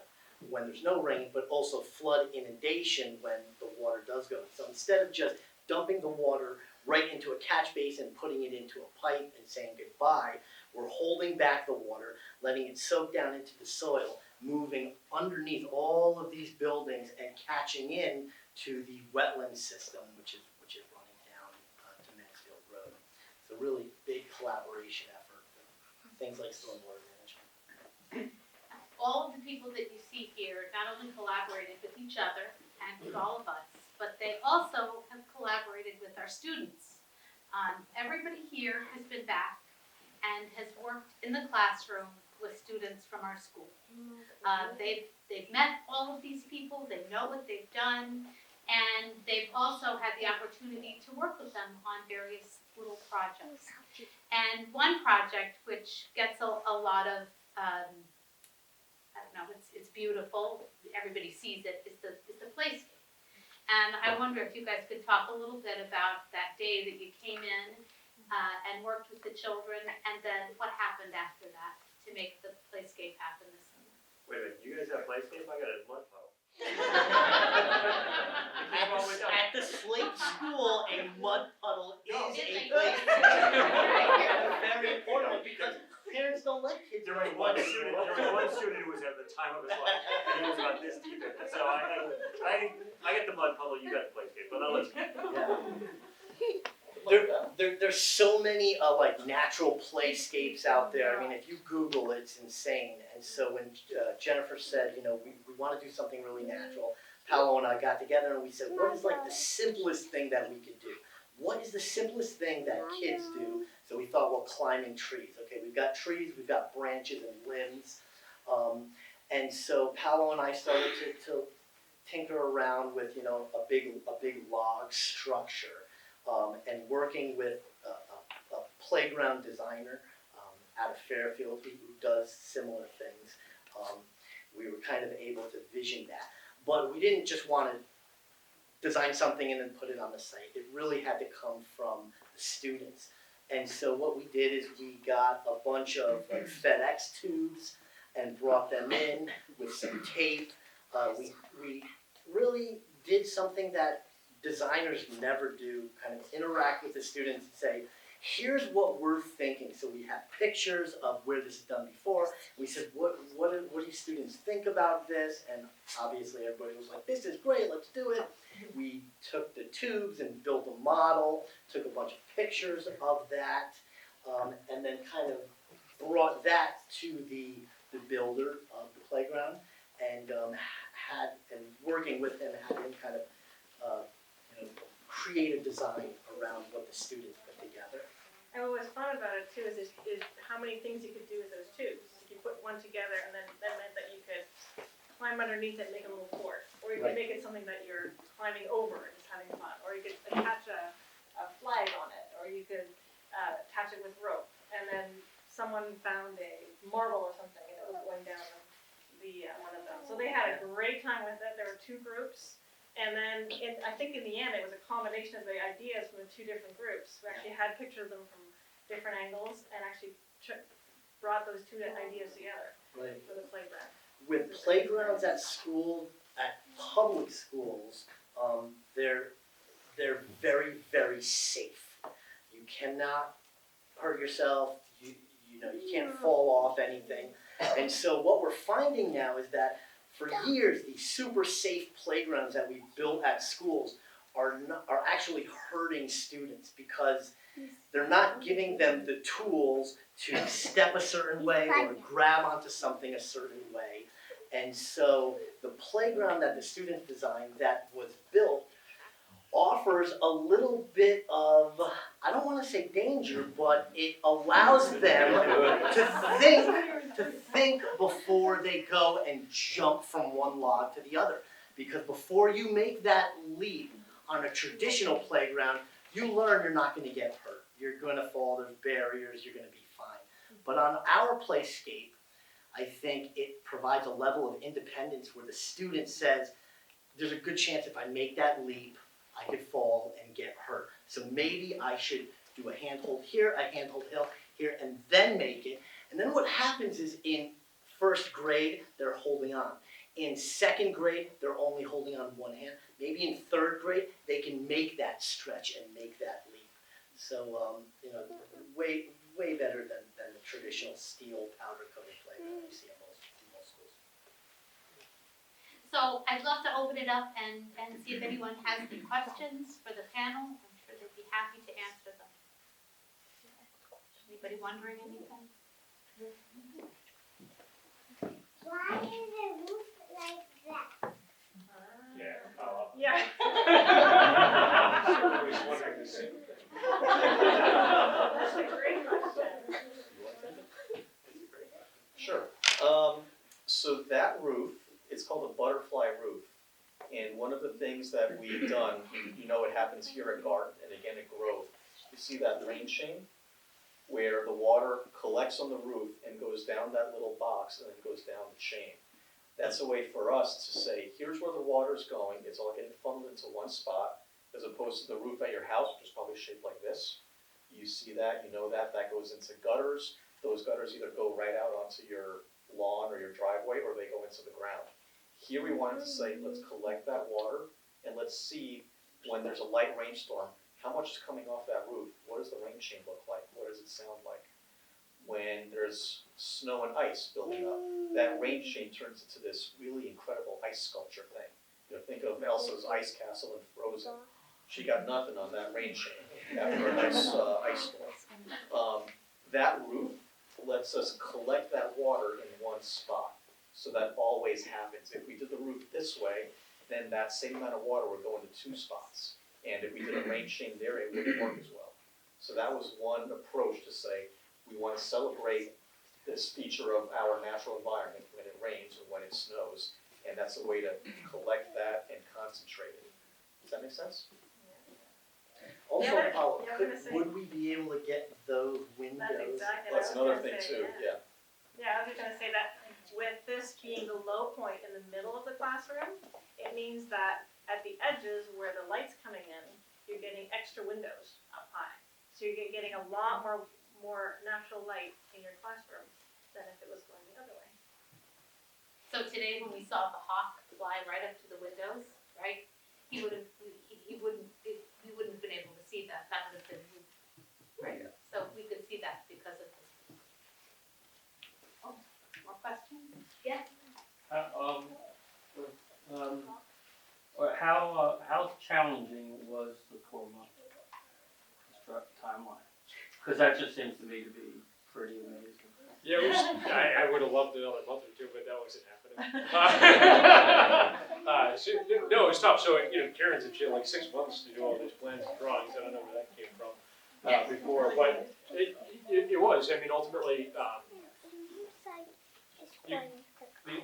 when there's no rain, but also flood inundation when the water does go. So instead of just dumping the water right into a catch basin, putting it into a pipe and saying goodbye, we're holding back the water, letting it soak down into the soil, moving underneath all of these buildings and catching in to the wetland system, which is running down to Mansfield Road. It's a really big collaboration effort, things like stormwater management. All of the people that you see here not only collaborated with each other and with all of us, but they also have collaborated with our students. Everybody here has been back and has worked in the classroom with students from our school. They've met all of these people, they know what they've done, and they've also had the opportunity to work with them on various little projects. And one project which gets a lot of, I don't know, it's beautiful, everybody sees it, is the playscape. And I wonder if you guys could talk a little bit about that day that you came in and worked with the children, and then what happened after that to make the playscape happen this summer. Wait a minute, you guys have playscape? I got a mud puddle. At the Slate School, a mud puddle is No. a playscape. Very important because parents don't let kids The during one student who was at the time of his life, and he was about this deep in it. So I get the mud puddle, you got the playscape, but I'll let you. Yeah. There's so many like natural playscapes out there. I mean, if you Google it, it's insane. And so when Jennifer said, you know, we want to do something really natural, Paolo and I got together and we said, what is like the simplest thing that we could do? What is the simplest thing that kids do? So we thought, well, climbing trees. Okay, we've got trees, we've got branches and limbs. And so Paolo and I started to tinker around with, you know, a big log structure. And working with a playground designer out of Fairfield who does similar things, we were kind of able to vision that. But we didn't just want to design something and then put it on the site. It really had to come from the students. And so what we did is we got a bunch of like FedEx tubes and brought them in with some tape. We really did something that designers never do, kind of interact with the students and say, here's what we're thinking. So we have pictures of where this is done before. We said, what do you students think about this? And obviously everybody was like, this is great, let's do it. We took the tubes and built a model, took a bunch of pictures of that, and then kind of brought that to the builder of the playground and working with him, had him kind of create a design around what the students put together. And what was fun about it too is how many things you could do with those tubes. You put one together and then that meant that you could climb underneath it and make a little fort. Or you could make it something that you're climbing over and just having fun. Or you could attach a flag on it. Or you could attach it with rope. And then someone found a marble or something and it was going down the one of them. So they had a great time with it. There were two groups. And then, I think in the end, it was a combination of the ideas from the two different groups. We actually had pictures of them from different angles and actually brought those two ideas together for the playground. With playgrounds at school, at public schools, they're very, very safe. You cannot hurt yourself. You know, you can't fall off anything. And so what we're finding now is that for years, these super safe playgrounds that we built at schools are actually hurting students because they're not giving them the tools to step a certain way or grab onto something a certain way. And so the playground that the students designed that was built offers a little bit of, I don't want to say danger, but it allows them to think before they go and jump from one log to the other. Because before you make that leap on a traditional playground, you learn you're not going to get hurt. You're going to fall, there's barriers, you're going to be fine. But on our playscape, I think it provides a level of independence where the student says, there's a good chance if I make that leap, I could fall and get hurt. So maybe I should do a handhold here, a handhold here, and then make it. And then what happens is in first grade, they're holding on. In second grade, they're only holding on one hand. Maybe in third grade, they can make that stretch and make that leap. So, you know, way better than the traditional steel powder-coated playground you see in most schools. So I'd love to open it up and see if anyone has any questions for the panel. I'm sure they'd be happy to answer them. Anybody wondering anything? Why is the roof like that? Yeah. Yeah. Somebody's wondering the same thing. That's a great question. Sure. So that roof, it's called a butterfly roof. And one of the things that we've done, you know, it happens here at Garden and again at Grove. You see that rain chain where the water collects on the roof and goes down that little box and then goes down the chain. That's a way for us to say, here's where the water's going. It's all getting funneled into one spot, as opposed to the roof at your house, which is probably shaped like this. You see that, you know that goes into gutters. Those gutters either go right out onto your lawn or your driveway, or they go into the ground. Here we wanted to say, let's collect that water, and let's see when there's a light rainstorm, how much is coming off that roof? What does the rain chain look like? What does it sound like? when there's snow and ice building up, that rain chain turns into this really incredible ice sculpture thing. You know, think of Elsa's ice castle in Frozen. She got nothing on that rain chain after a nice ice storm. That roof lets us collect that water in one spot. So that always happens. If we did the roof this way, then that same amount of water would go into two spots. And if we did a rain chain there, it wouldn't work as well. So that was one approach to say, we want to celebrate this feature of our natural environment when it rains or when it snows. And that's a way to collect that and concentrate it. Does that make sense? Also, Yeah, Paula, I was gonna say- would we be able to get those windows? That's exactly what I That's was another gonna thing say, too, yeah. yeah. Yeah, I was just gonna say that with this being the low point in the middle of the classroom, it means that at the edges where the light's coming in, you're getting extra windows up high. So you're getting a lot more natural light in your classroom than if it was going the other way. So today when we saw the hawk fly right up to the windows, right, we wouldn't have been able to see that, that would have been, right, so we could see that because of this. Oh, more questions? Yeah. How challenging was the 4-month timeline? Because that just seems to me to be pretty amazing. Yeah, I would have loved another month or two, but that wasn't happening. No, it's tough. So, Karen said she had like 6 months to do all these plans and drawings. I don't know where that came from before, but it was. I mean, ultimately,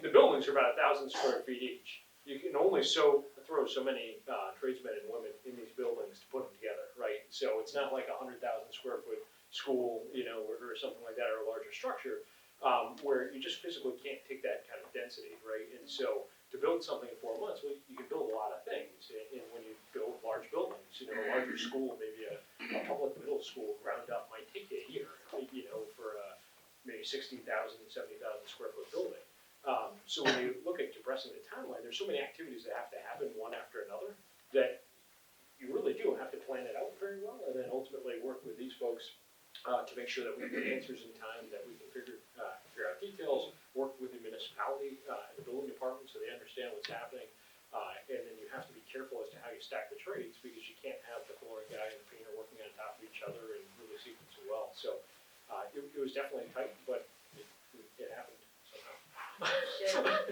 the buildings are about 1,000 square feet each. You can only throw so many tradesmen and women in these buildings to put them together, right? So it's not like 100,000 square foot school, or something like that, or a larger structure, where you just physically can't take that kind of density, right? And so to build something in 4 months, well, you can build a lot of things. And when you build large buildings, a larger school, maybe a public middle school ground up might take you a year, for maybe 60,000, 70,000 square foot building. So when you look at compressing the timeline, there's so many activities that have to happen one after another that you really do have to plan it out very well, and then ultimately work with these folks to make sure that we get answers in time, that we can figure out details, work with the municipality and the building department so they understand what's happening, and then you have to be careful as to how you stack the trades because you can't have the flooring guy and the painter working on top of each other and really sequence it well. So it was definitely tight, but it happened somehow.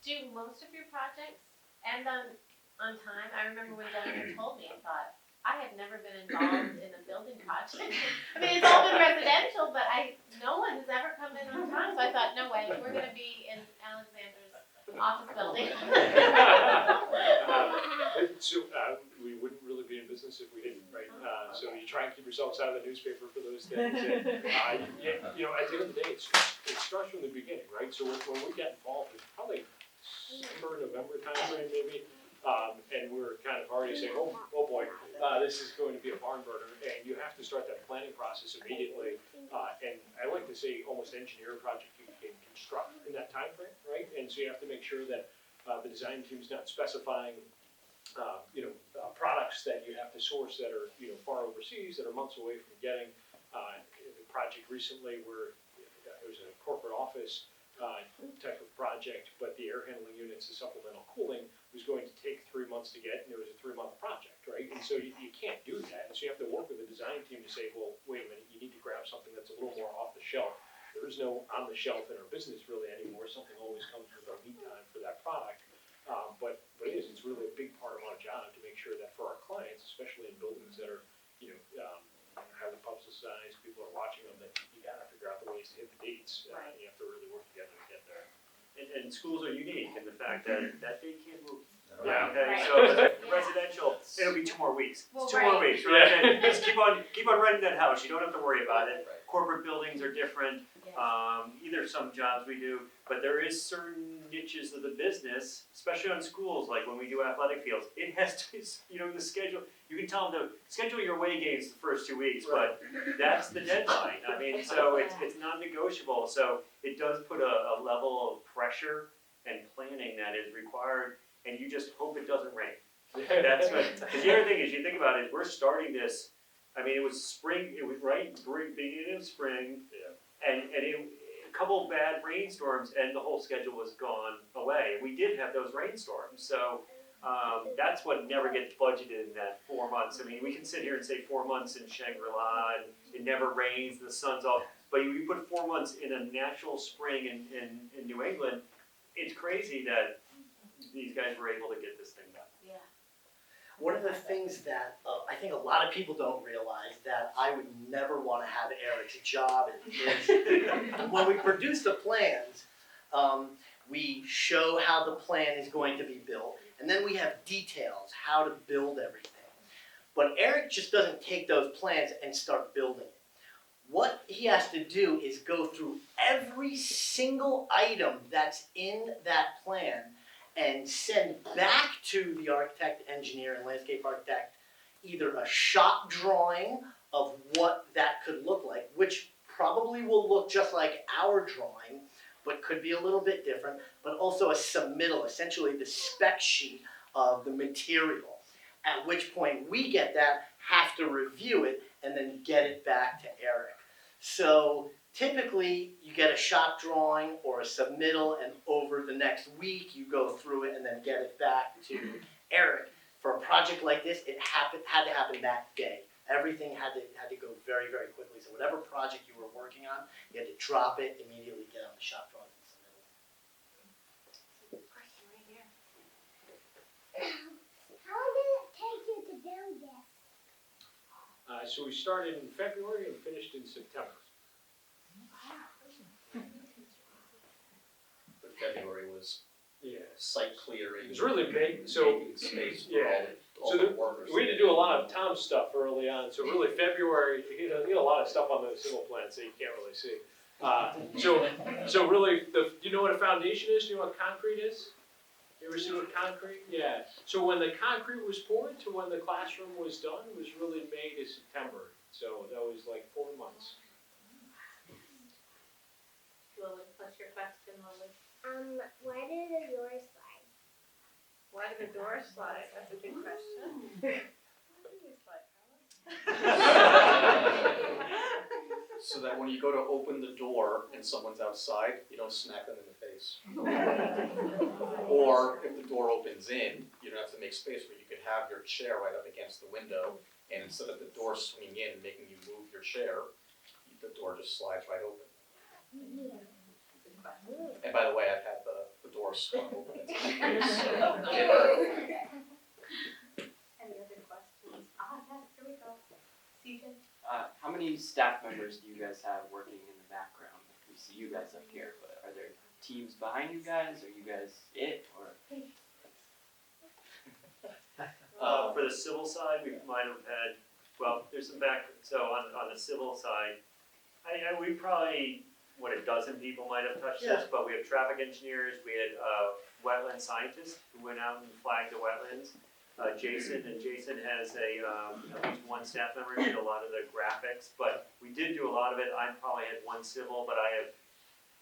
Do most of your projects end on time? I remember when Diana told me, I thought, I have never been involved in a building project. I mean, it's all been residential, but no one has ever come in on time, so I thought, no way, we're gonna be in Alexander's office building. We wouldn't really be in business if we didn't, right? So you try and keep yourselves out of the newspaper for those things. And, at the end of the day, it starts from the beginning, right? So when we got involved, it was probably December, November timeframe maybe. And we're kind of already saying, oh boy, this is going to be a barn burner, and you have to start that planning process immediately. And I like to say almost engineer a project you can construct in that time frame, right? And so you have to make sure that the design team's not specifying, products that you have to source that are, far overseas, that are months away from getting. The project recently where it was a corporate office type of project, but the air handling units, the supplemental cooling, was going to take 3 months to get, and it was a 3-month project, right? And so you can't do that, and so you have to work with the design team to say, well, wait a minute, you need to grab something that's a little more off the shelf. There is no on the shelf in our business really anymore. Something always comes with a lead time for that product. But it's really a big part of our job to make sure that for our clients, especially in buildings that are, highly publicized, people are watching them, that you gotta figure out the ways to hit the dates. You have to really work together to get there. And schools are unique in the fact that date can't move. Yeah. Okay, Right. so residential, it'll be 2 more weeks. Well, It's 2 more right. weeks, right? And just keep on renting that house. You don't have to worry about it. Right. Corporate buildings are different. Either some jobs we do, but there is certain niches of the business, especially on schools, like when we do athletic fields. It has to, the schedule. You can tell them to schedule your away games the first 2 weeks, but that's the deadline. I mean, so it's non-negotiable. So it does put a level of pressure and planning that is required, and you just hope it doesn't rain. That's what. Because the other thing is, you think about it, we're starting this I mean, it was spring, it was beginning of spring. Yeah. And a couple of bad rainstorms and the whole schedule was gone away. We did have those rainstorms, so, that's what never gets budgeted in that 4 months. I mean, we can sit here and say 4 months in Shangri-La, and it never rains, the sun's off, but you put 4 months in a natural spring in New England, it's crazy that these guys were able to get this thing done. Yeah. One of the things that I think a lot of people don't realize that I would never want to have Eric's job is when we produce the plans, we show how the plan is going to be built, and then we have details, how to build everything. But Eric just doesn't take those plans and start building it. What he has to do is go through every single item that's in that plan and send back to the architect, engineer, and landscape architect either a shop drawing of what that could look like, which probably will look just like our drawing, but could be a little bit different, but also a submittal, essentially the spec sheet of the material. At which point we get that, have to review it, and then get it back to Eric. So typically, you get a shop drawing or a submittal, and over the next week, you go through it and then get it back to Eric. For a project like this, it had to happen that day. Everything had to go very, very quickly. So whatever project you were working on, you had to drop it, immediately get on the shop drawing and submittal. Question right here. How long did it take you to build this? So we started in February and finished in September. But February was Yeah. site clearing. It was really big, so, making space for yeah. all So the workers. we had to do a lot of Tom's stuff early on, so really February, you get a lot of stuff on the civil plan, so you can't really see. So really, do you know what a foundation is? Do you know what concrete is? You ever see what concrete? Yeah. So when the concrete was poured to when the classroom was done was really May to September. So that was like 4 months. Lily, what's your question, Lily? Why did the doors slide? Why did the door slide? That's a good question. So that when you go to open the door and someone's outside, you don't smack them in the face. Or if the door opens in, you don't have to make space where you could have your chair right up against the window, and instead of the door swinging in and making you move your chair, the door just slides right open. And by the way, I've had the door swung open into my face, so it hurt. Any other questions? Yes, here we go. CJ? How many staff members do you guys have working in the background? We see you guys up here, but are there teams behind you guys? Are you guys it, or? For the civil side, we might have had, well, there's some so on the civil side, we probably, a dozen people might have touched this, but we have traffic engineers, we had wetland scientists who went out and flagged the wetlands. Jason has at least one staff member who did a lot of the graphics, but we did do a lot of it. I probably had one civil, but I have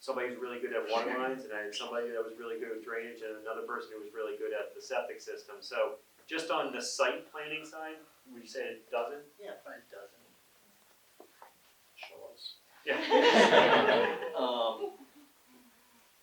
somebody who's really good at water lines, and I had somebody that was really good with drainage, and another person who was really good at the septic system. So just on the site planning side, would you say a dozen? Yeah, probably a dozen. Show us. Yeah.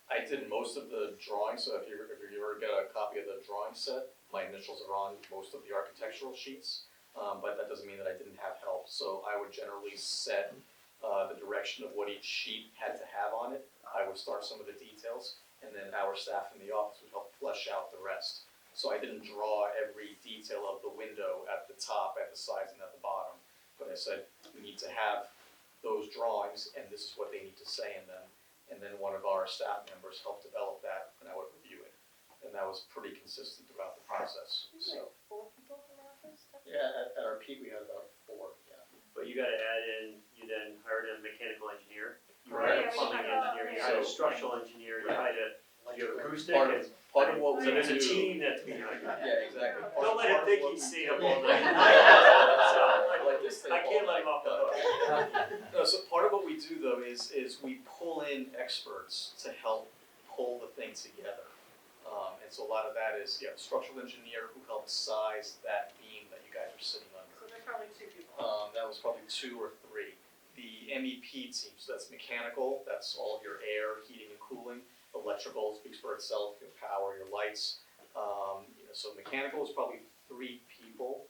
I did most of the drawings, so if you ever get a copy of the drawing set, my initials are on most of the architectural sheets, but that doesn't mean that I didn't have help. So I would generally set the direction of what each sheet had to have on it. I would start some of the details, and then our staff in the office would help flesh out the rest. So I didn't draw every detail of the window at the top, at the sides, and at the bottom, but I said, we need to have those drawings, and this is what they need to say in them. And then one of our staff members helped develop that, and I would review it. And that was pretty consistent throughout the process, so. 4 people from our office? Yeah, at our peak, we had about 4, yeah. But you gotta add in, you then hired a mechanical engineer, you Oh, hired a yeah, we plumbing talked about engineer, you that. hired a structural engineer, you hired a acoustic. Part of what So we there's a do- team that's behind that. Yeah, exactly. Don't let him think he's seen them all night. Like this thing. I can't let him off the hook. No, so part of what we do though is we pull in experts to help pull the thing together. And so a lot of that is, structural engineer who helped size that beam that you guys are sitting under. So there's probably 2 people. That is probably 2 or 3. The MEP team, so that's mechanical, that's all of your air, heating and cooling. Electrical speaks for itself, your power, your lights. So mechanical is probably 3 people.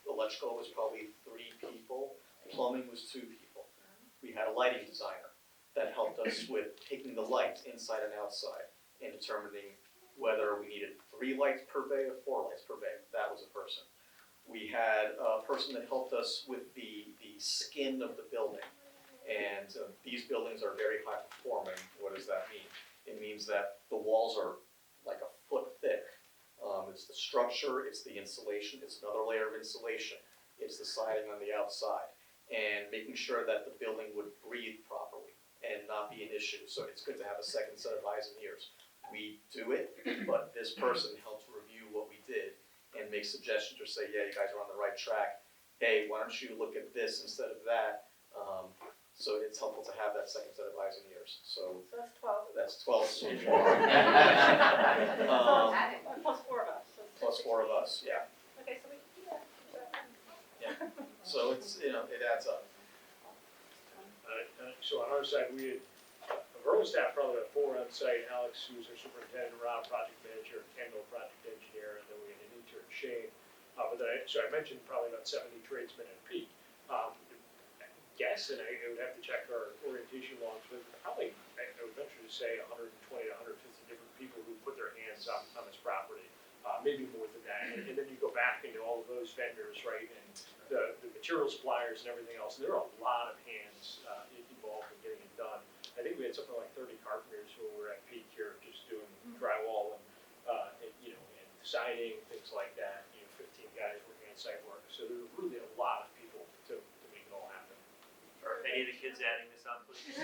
Electrical was probably 3 people. Plumbing was 2 people. We had a lighting designer that helped us with taking the lights inside and outside and determining whether we needed 3 lights per bay or 4 lights per bay. That was a person. We had a person that helped us with the skin of the building. And these buildings are very high performing. What does that mean? It means that the walls are like a foot thick. It's the structure, it's the insulation, it's another layer of insulation, it's the siding on the outside, and making sure that the building would breathe properly and not be an issue. So it's good to have a second set of eyes and ears. We do it, but this person helps review what we did and make suggestions or say, yeah, you guys are on the right track. Hey, why don't you look at this instead of that? So it's helpful to have that second set of eyes and ears. So So that's 12. that's 12 so far. Plus 4 of us. So it's Plus 4 of us, yeah. Okay, so we can do that. So it's, it adds up. So on our side, we had, of our own staff, probably about 4 on site. Alex, who's our superintendent, Rob, project manager, Kendall, project engineer, and then we had an intern, Shane. But then I mentioned probably about 70 tradesmen at peak. Guess, and I would have to check our orientation logs, but probably, I would venture to say 120 to 150 different people who put their hands on this property, maybe more than that. And then you go back into all of those vendors, right, and the material suppliers and everything else, and there are a lot of hands involved in getting it done. I think we had something like 30 carpenters who were at peak here just doing drywall and and siding, things like that. 15 guys working on site work. So there were really a lot of people to make it all happen. Are any of the kids adding this up, please?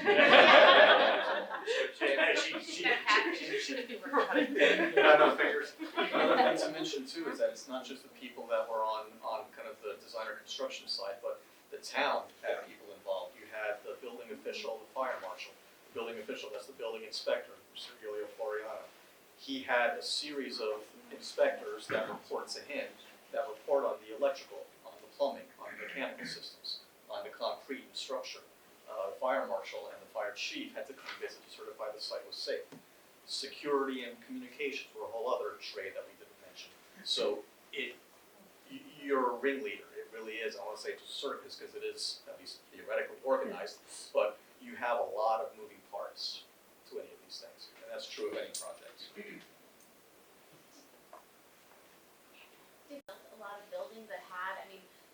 No figures. Another thing to mention too is that it's not just the people that were on kind of the designer construction side, but the town had people involved. You had the building official, the fire marshal. The building official, that's the building inspector, Mr. Giulio Floriano. He had a series of inspectors that report to him, that report on the electrical, on the plumbing, on the mechanical systems, on the concrete and structure. The fire marshal and the fire chief had to come visit to certify the site was safe. Security and communications were a whole other trade that we didn't mention. So you're a ringleader, it really is. I want to say it's a circus because it is at least theoretically organized, but you have a lot of moving parts to any of these things, and that's true of any project. A lot of buildings that had,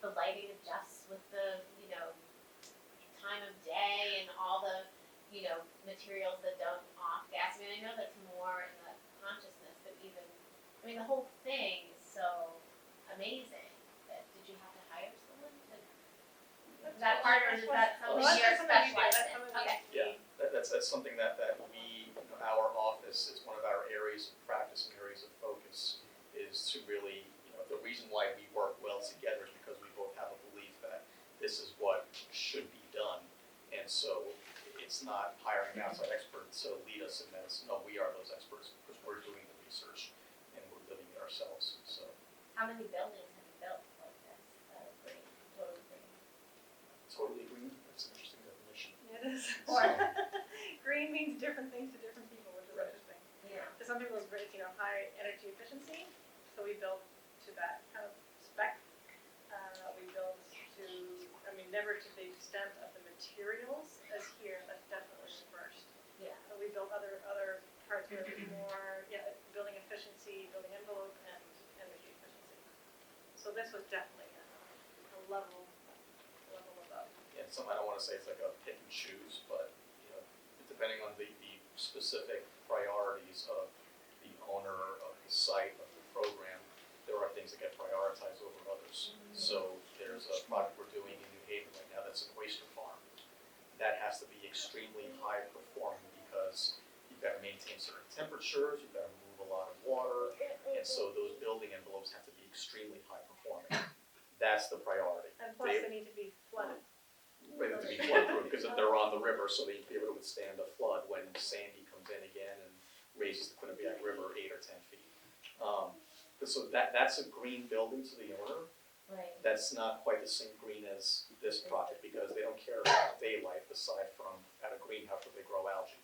the lighting adjusts with the, time of day and all the, materials that don't off gas. I know that's more in the consciousness, but even, the whole thing is so amazing. Did you have to hire someone to, is that part or is that something you're specialized in? Okay. Yeah, that's something that we, our office, is one of our areas of practice and areas of focus, is to really, the reason why we work well together is because we both have a belief that this is what should be done. And so it's not hiring an outside expert to lead us in this. No, we are those experts because we're doing the research and we're living it ourselves, so. How many buildings have you built like this, green, totally green? Totally green, that's an interesting definition. It is. So, Green means different things to different people, which is interesting. Yeah. To some people it's great, high energy efficiency, so we built to that kind of spec. We built to, never to the extent of the materials as here, that's definitely the first. Yeah. So we built other parts where it was more, building efficiency, building envelope, and energy efficiency. So this was definitely a level above. Yeah, I don't want to say it's like a pick and choose, but, depending on the specific priorities of the owner of the site, of the program, there are things that get prioritized over others. So there's a project we're doing in New Haven right now that's an oyster farm. That has to be extremely high performing because you've got to maintain certain temperatures, you've got to move a lot of water, and so those building envelopes have to be extremely high performing. That's the priority. And plus they need to be flooded. They have to be flood-proof because they're on the river, so they need to be able to withstand a flood when Sandy comes in again and raises the Quinnipiac River 8 or 10 feet. So that's a green building to the owner, Right. That's not quite the same green as this project, because they don't care about daylight aside from at a greenhouse where they grow algae.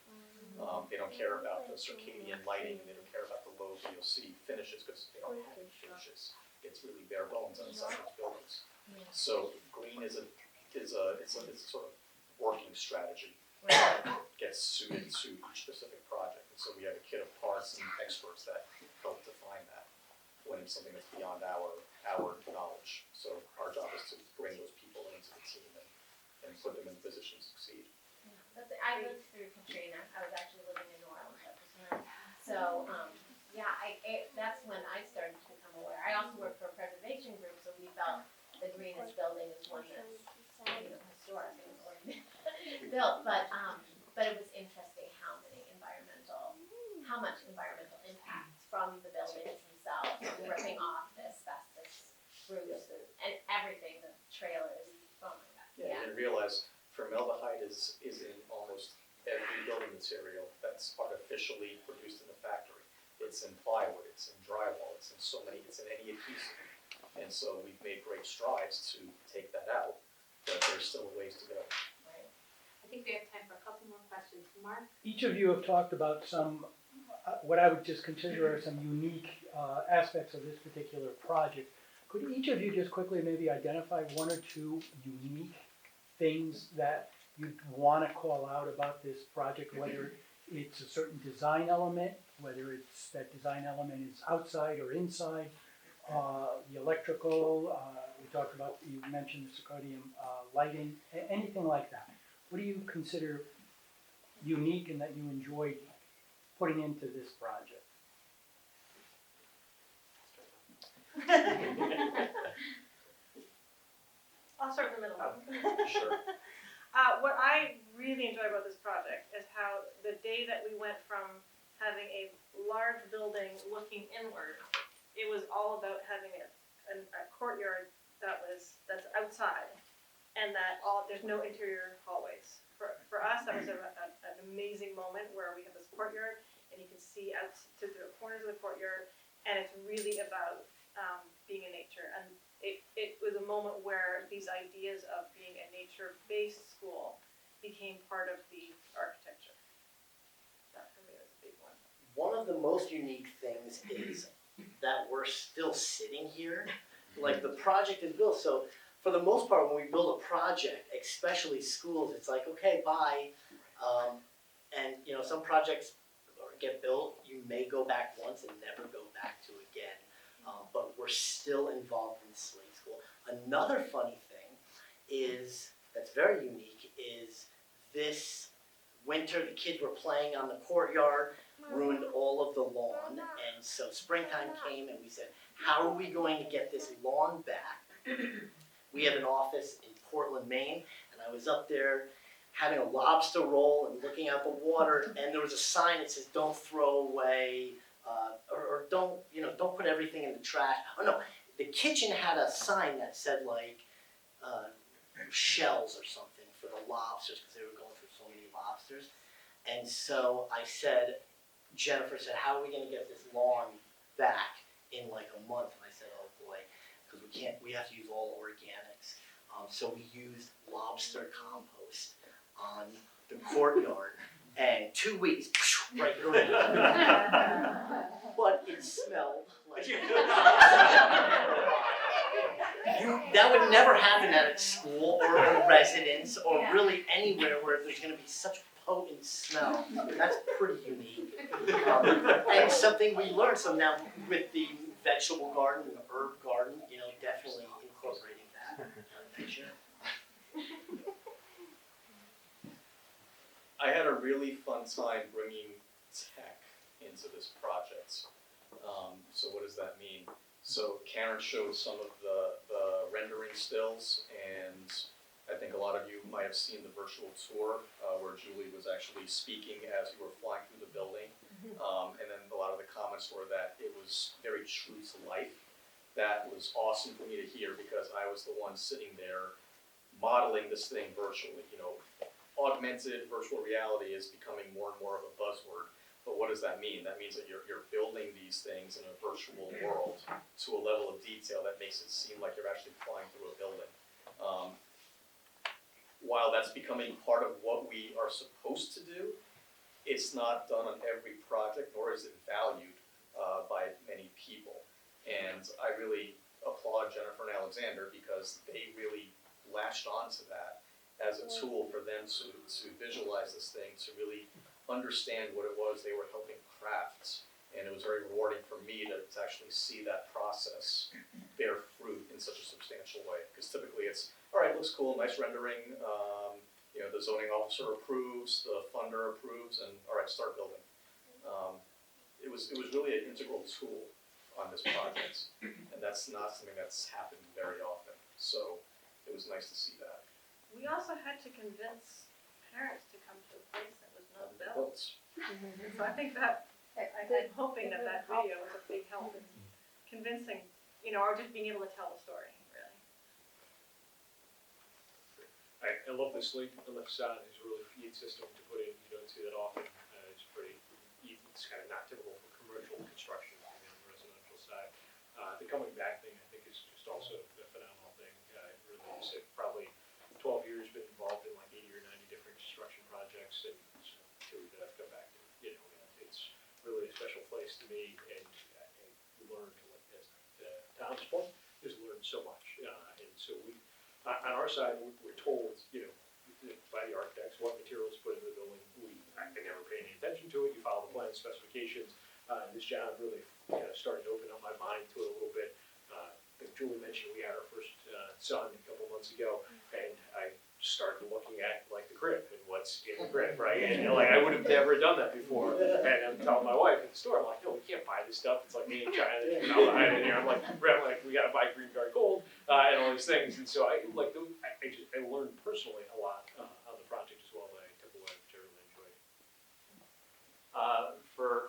They don't care about the circadian lighting, and they don't care about the low VOC finishes, because they don't have any finishes. It's really bare bones inside those buildings. Yeah. So green is a sort of working strategy. Right. Gets suited to each specific project. And so we have a kit of parts and experts that help define that when it's something that's beyond our knowledge. So our job is to bring those people into the team and put them in a position to succeed. I lived through Katrina. I was actually living in New Orleans at the time. So, that's when I started to become aware. I also worked for a preservation group, so we felt the greenest building is one that's, historic and has already been built. But it was interesting how much environmental impact from the buildings themselves, ripping off the asbestos roofs and everything, the trailers. Oh my God. Yeah, you didn't realize formaldehyde is in almost every building material that's artificially produced in the factory. It's in plywood, it's in drywall, it's in any adhesive. And so we've made great strides to take that out, but there's still a ways to go. Right. I think we have time for a couple more questions. Mark? Each of you have talked about some, what I would just consider are some unique aspects of this particular project. Could each of you just quickly maybe identify one or two unique things that you'd want to call out about this project, whether it's a certain design element, whether it's that design element is outside or inside, the electrical, we talked about, you mentioned the circadian lighting, anything like that. What do you consider unique and that you enjoyed putting into this project? I'll start in the middle. Sure. What I really enjoy about this project is how the day that we went from having a large building looking inward, it was all about having a courtyard that's outside, and there's no interior hallways. For us, that was an amazing moment where we have this courtyard, and you can see out to the corners of the courtyard, and it's really about being in nature. And it was a moment where these ideas of being a nature-based school became part of the architecture. That for me was a big one. One of the most unique things is that we're still sitting here. Like the project is built, so for the most part, when we build a project, especially schools, it's like, okay, bye. And some projects get built, you may go back once and never go back to again. But we're still involved in Slate School. Another funny thing that's very unique is this winter the kids were playing on the courtyard, ruined all of the lawn, and so springtime came and we said, how are we going to get this lawn back? We have an office in Portland, Maine, and I was up there having a lobster roll and looking out the water, and there was a sign that says, don't throw away, or don't put everything in the trash. Oh no, the kitchen had a sign that said shells or something for the lobsters, because they were going through so many lobsters. And so Jennifer said, how are we going to get this lawn back in like a month? And I said, oh boy, because we have to use all organics. So we used lobster compost on the courtyard, and 2 weeks, right through it. But it smelled like that would never happen at a school or a residence or really anywhere where there's going to be such potent smell. That's pretty unique. And something we learned. So now with the vegetable garden and the herb garden, definitely incorporating that picture. I had a really fun time bringing tech into this project. So what does that mean? So Karen showed some of the rendering stills, and I think a lot of you might have seen the virtual tour where Julie was actually speaking as you were flying through the building. And then a lot of the comments were that it was very true to life. That was awesome for me to hear, because I was the one sitting there modeling this thing virtually. Augmented virtual reality is becoming more and more of a buzzword, But what does that mean? That means that you're building these things in a virtual world to a level of detail that makes it seem like you're actually flying through a building. While that's becoming part of what we are supposed to do, it's not done on every project, nor is it valued by many people. And I really applaud Jennifer and Alexander because they really latched onto that as a tool for them to visualize this thing, to really understand what it was they were helping craft. And it was very rewarding for me to actually see that process bear fruit in such a substantial way. Because typically it's, all right, looks cool, nice rendering, the zoning officer approves, the funder approves, and all right, start building. It was really an integral tool on this project, and that's not something that's happened very often. So it was nice to see that. We also had to convince parents to come to a place that was not built. So I think that, I'm hoping that that video was a big help in convincing, or just being able to tell the story, really. I love the Slate on the facade. It's a really neat system to put in. You don't see that often. It's pretty, it's kind of not typical for commercial construction on the residential side. The coming back thing, I think, is just also a phenomenal thing. Really, you said probably 12 years, been involved in like 80 or 90 different construction projects, and two that I've come back to. It's really a special place to me, and we learned, like as Tom's point, just learned so much. And so we, on our side, we're told, by the architects what materials to put into the building. I never pay any attention to it. You follow the plan specifications. This job really started to open up my mind to it a little bit. Like Julie mentioned, we had our first son a couple months ago, and I started looking at like the crib and what's in the crib, right? And I would have never done that before. And I'm telling my wife at the store, I'm like, no, we can't buy this stuff. It's like made in China. I'm like, we gotta buy green card gold and all these things. And so I learned personally a lot on the project as well that I took away, which I really enjoyed.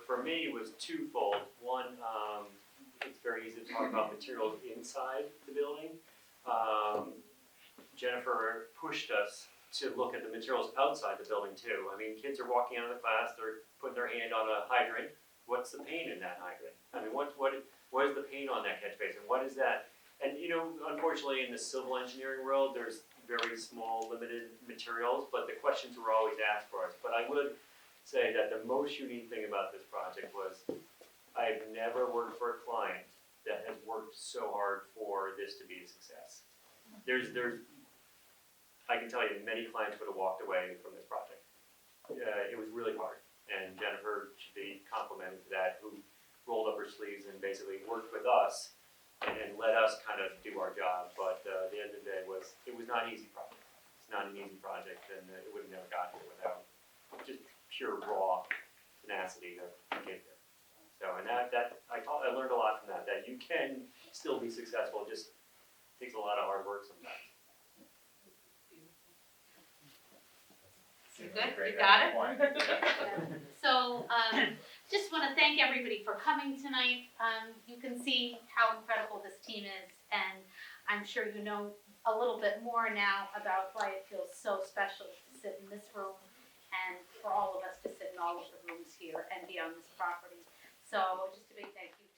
For me, it was twofold. One, it's very easy to talk about materials inside the building. Jennifer pushed us to look at the materials outside the building too. I mean, kids are walking out of the class, they're putting their hand on a hydrant. What's the paint in that hydrant? I mean, what is the paint on that catch basin? What is that? And unfortunately in the civil engineering world, there's very small, limited materials, but the questions were always asked for us. But I would say that the most unique thing about this project was I've never worked for a client that has worked so hard for this to be a success. I can tell you many clients would have walked away from this project. It was really hard, and Jennifer should be complimented for that, who rolled up her sleeves and basically worked with us and let us kind of do our job. But at the end of the day, it was not an easy project. It's not an easy project, and it would have never gotten here without just pure raw tenacity to get there. So, and that I learned a lot from that. That you can still be successful. It just takes a lot of hard work sometimes. Good, you got it? So, just want to thank everybody for coming tonight. You can see how incredible this team is, and I'm sure you know a little bit more now about why it feels so special to sit in this room and for all of us to sit in all of the rooms here and be on this property. So, just a big thank you.